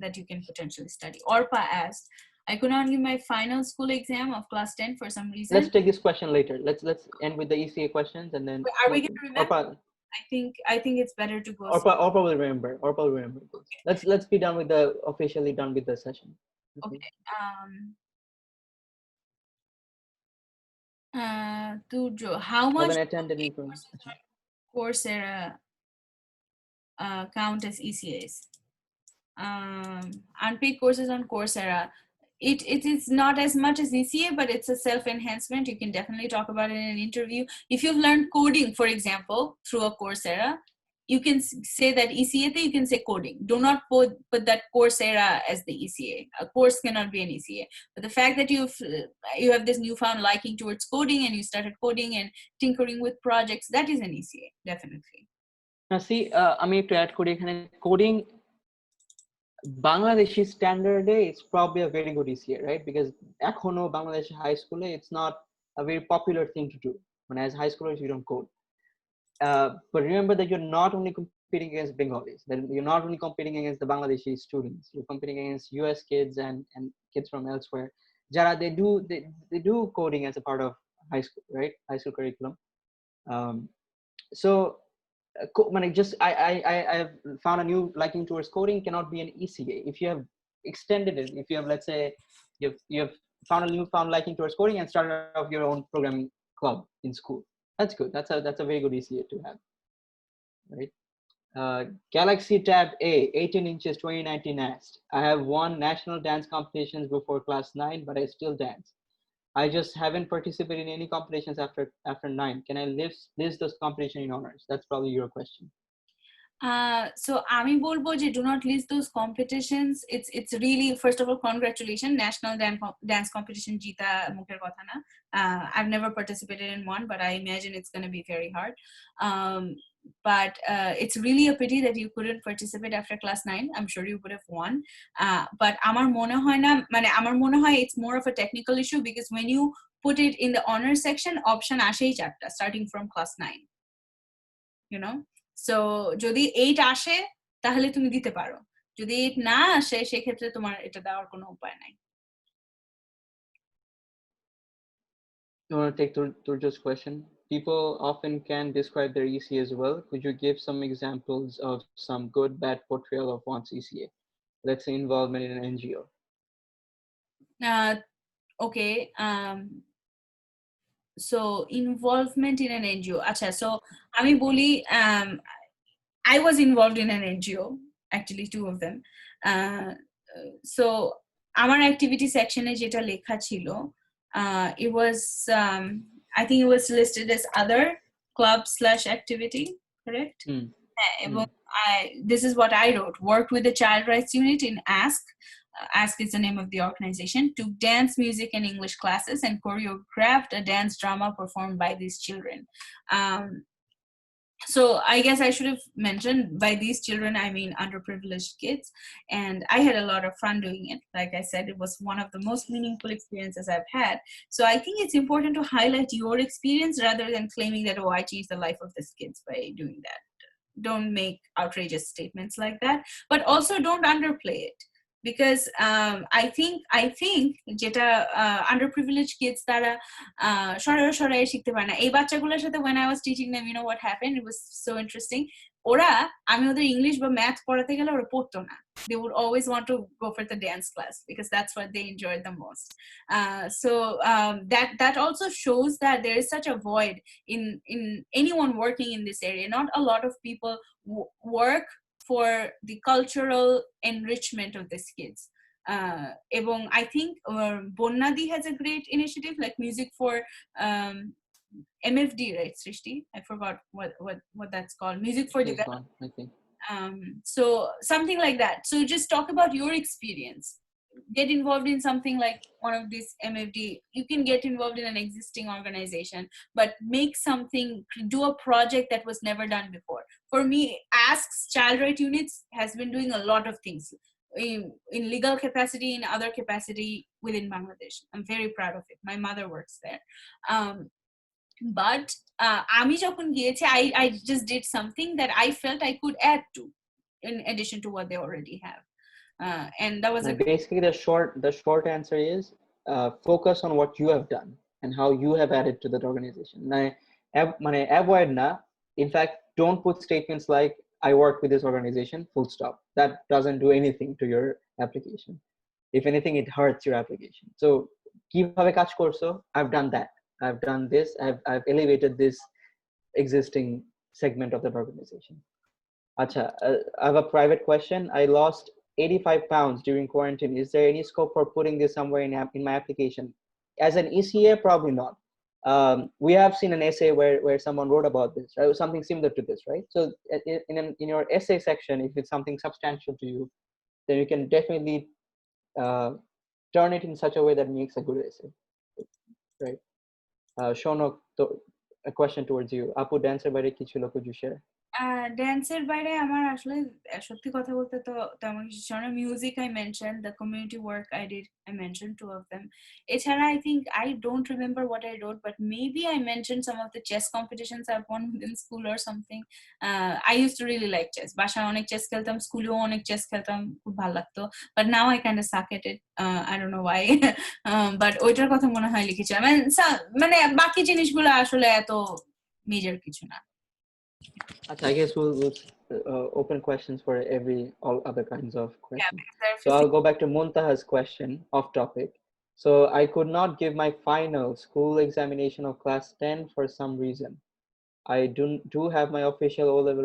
that you can potentially study. Orpa asked, I could not give my final school exam of class 10 for some reason. Let's take this question later. Let's end with the ECA questions and then. Are we going to remember? Orpa, I think it's better to go. Orpa will remember. Okay. Let's be done with officially done with the session. Okay. Tujo, how much Coursera count as ECAs? Unpaid courses on Coursera, it is not as much as ECA, but it's a self-enhancement. You can definitely talk about it in an interview. If you've learned coding, for example, through a Coursera, you can say that ECA, you can say coding. Do not put that Coursera as the ECA. A course cannot be an ECA. But the fact that you have this newfound liking towards coding and you started coding and tinkering with projects, that is an ECA, definitely. Now see, আমি একটু add করি এখানে coding Bangladeshi standard it's probably a very good ECA, right? Because এখনো Bangladeshi high school it's not a very popular thing to do. When as high schoolers you don't code. But remember that you're not only competing against Bengalis, that you're not only competing against the Bangladeshi students, you're competing against US kids and kids from elsewhere. Jara, they do coding as a part of high school, right? High school curriculum. So I have found a new liking towards coding cannot be an ECA. If you have extended it, if you have, let's say, you have found a newfound liking towards coding and started off your own programming club in school, that's good. That's a very good ECA to have, right? Galaxy Tab A, 18 inches, 2019 asked, I have won national dance competitions before class 9, but I still dance. I just haven't participated in any competitions after 9. Can I list those competition in honors? That's probably your question. So আমি বলবো যে do not list those competitions. It's really, first of all, congratulations, national dance competition জিতা মুখের কথা না. I've never participated in one, but I imagine it's going to be very hard. But it's really a pity that you couldn't participate after class 9. I'm sure you would have won. But আমার মনে হয় না, মানে আমার মনে হয় it's more of a technical issue, because when you put it in the honors section, option আসেই চারটা starting from class 9. You know, so যদি 8 আসে তাহলে তুমি দিতে পারো, যদি 8 না আসে সেক্ষেত্রে তোমার এটা দেওয়ার কোনো উপায় নাই. I want to take Turjo's question. People often can describe their ECA as well. Could you give some examples of some good, bad portrayal of one's ECA? Let's say involvement in an NGO. Okay. So involvement in an NGO. আচ্ছা, so আমি বলি, I was involved in an NGO, actually 2 of them. So আমার activity section এ যেটা লেখা ছিল, it was, I think it was listed as other club/activity, correct? এবং this is what I wrote: worked with the child rights unit in ASK. ASK is the name of the organization. Took dance, music, and English classes and choreographed a dance drama performed by these children. So I guess I should have mentioned, by these children I mean underprivileged kids, and I had a lot of fun doing it. Like I said, it was one of the most meaningful experiences I've had. So I think it's important to highlight your experience rather than claiming that, oh, I changed the life of these kids by doing that. Don't make outrageous statements like that, but also don't underplay it, because I think যেটা underprivileged kids তারা সরাসরি শিখতে পারে না. এই বাচ্চাগুলোর সাথে when I was teaching them, you know what happened? It was so interesting. ওরা, আমি ওদের ইংলিশ বা ম্যাথ পড়াতে গেলে ওরা পড়তো না. They would always want to go for the dance class because that's what they enjoyed the most. So that also shows that there is such a void in anyone working in this area. Not a lot of people work for the cultural enrichment of these kids. এবং I think Bonnadi has a great initiative like Music for MFD, right, Srishti? I forgot what that's called. Music for Development, I think. So something like that. So just talk about your experience. Get involved in something like one of these MFD. You can get involved in an existing organization, but make something, do a project that was never done before. For me, ASK's child right units has been doing a lot of things in legal capacity, in other capacity within Bangladesh. I'm very proud of it. My mother works there. But আমি যখন গিয়েছি, I just did something that I felt I could add to in addition to what they already have. And that was basically the short answer is focus on what you have done and how you have added to that organization. Avoid na. In fact, don't put statements like I work with this organization, full stop. That doesn't do anything to your application. If anything, it hurts your application. So কিভাবে কাজ করছো? I've done that. I've done this. I've elevated this existing segment of that organization. Acha, I have a private question. I lost 85 pounds during quarantine. Is there any scope for putting this somewhere in my application? As an ECA, probably not. We have seen an essay where someone wrote about this, right? Something similar to this, right? So in your essay section, if it's something substantial to you, then you can definitely turn it in such a way that makes a good essay, right? Shonok, a question towards you. Apu, dancer বাইরে কি ছিল? Could you share? ড্যান্সের বাইরে আমার আসলে সত্যি কথা বলতে তো তেমন কিছু ছিল না. Music I mention, the community work I did, I mention 2 of them. এছাড়া I think I don't remember what I wrote, but maybe I mention some of the chess competitions I won in school or something. I use to really like chess. বাসায় অনেক chess খেলতাম, স্কুলেও অনেক chess খেলতাম, খুব ভালো লাগতো. But now I kind of suck at it. I don't know why. But ওইটার কথা মনে হয় লিখেছিলাম. মানে বাকি জিনিসগুলো আসলে এত মেজর কিছু না. I guess we'll open questions for all other kinds of questions. Yeah, so I'll go back to Muntaha's question off topic. So I could not give my final school examination of class 10 for some reason. I do have my official O-level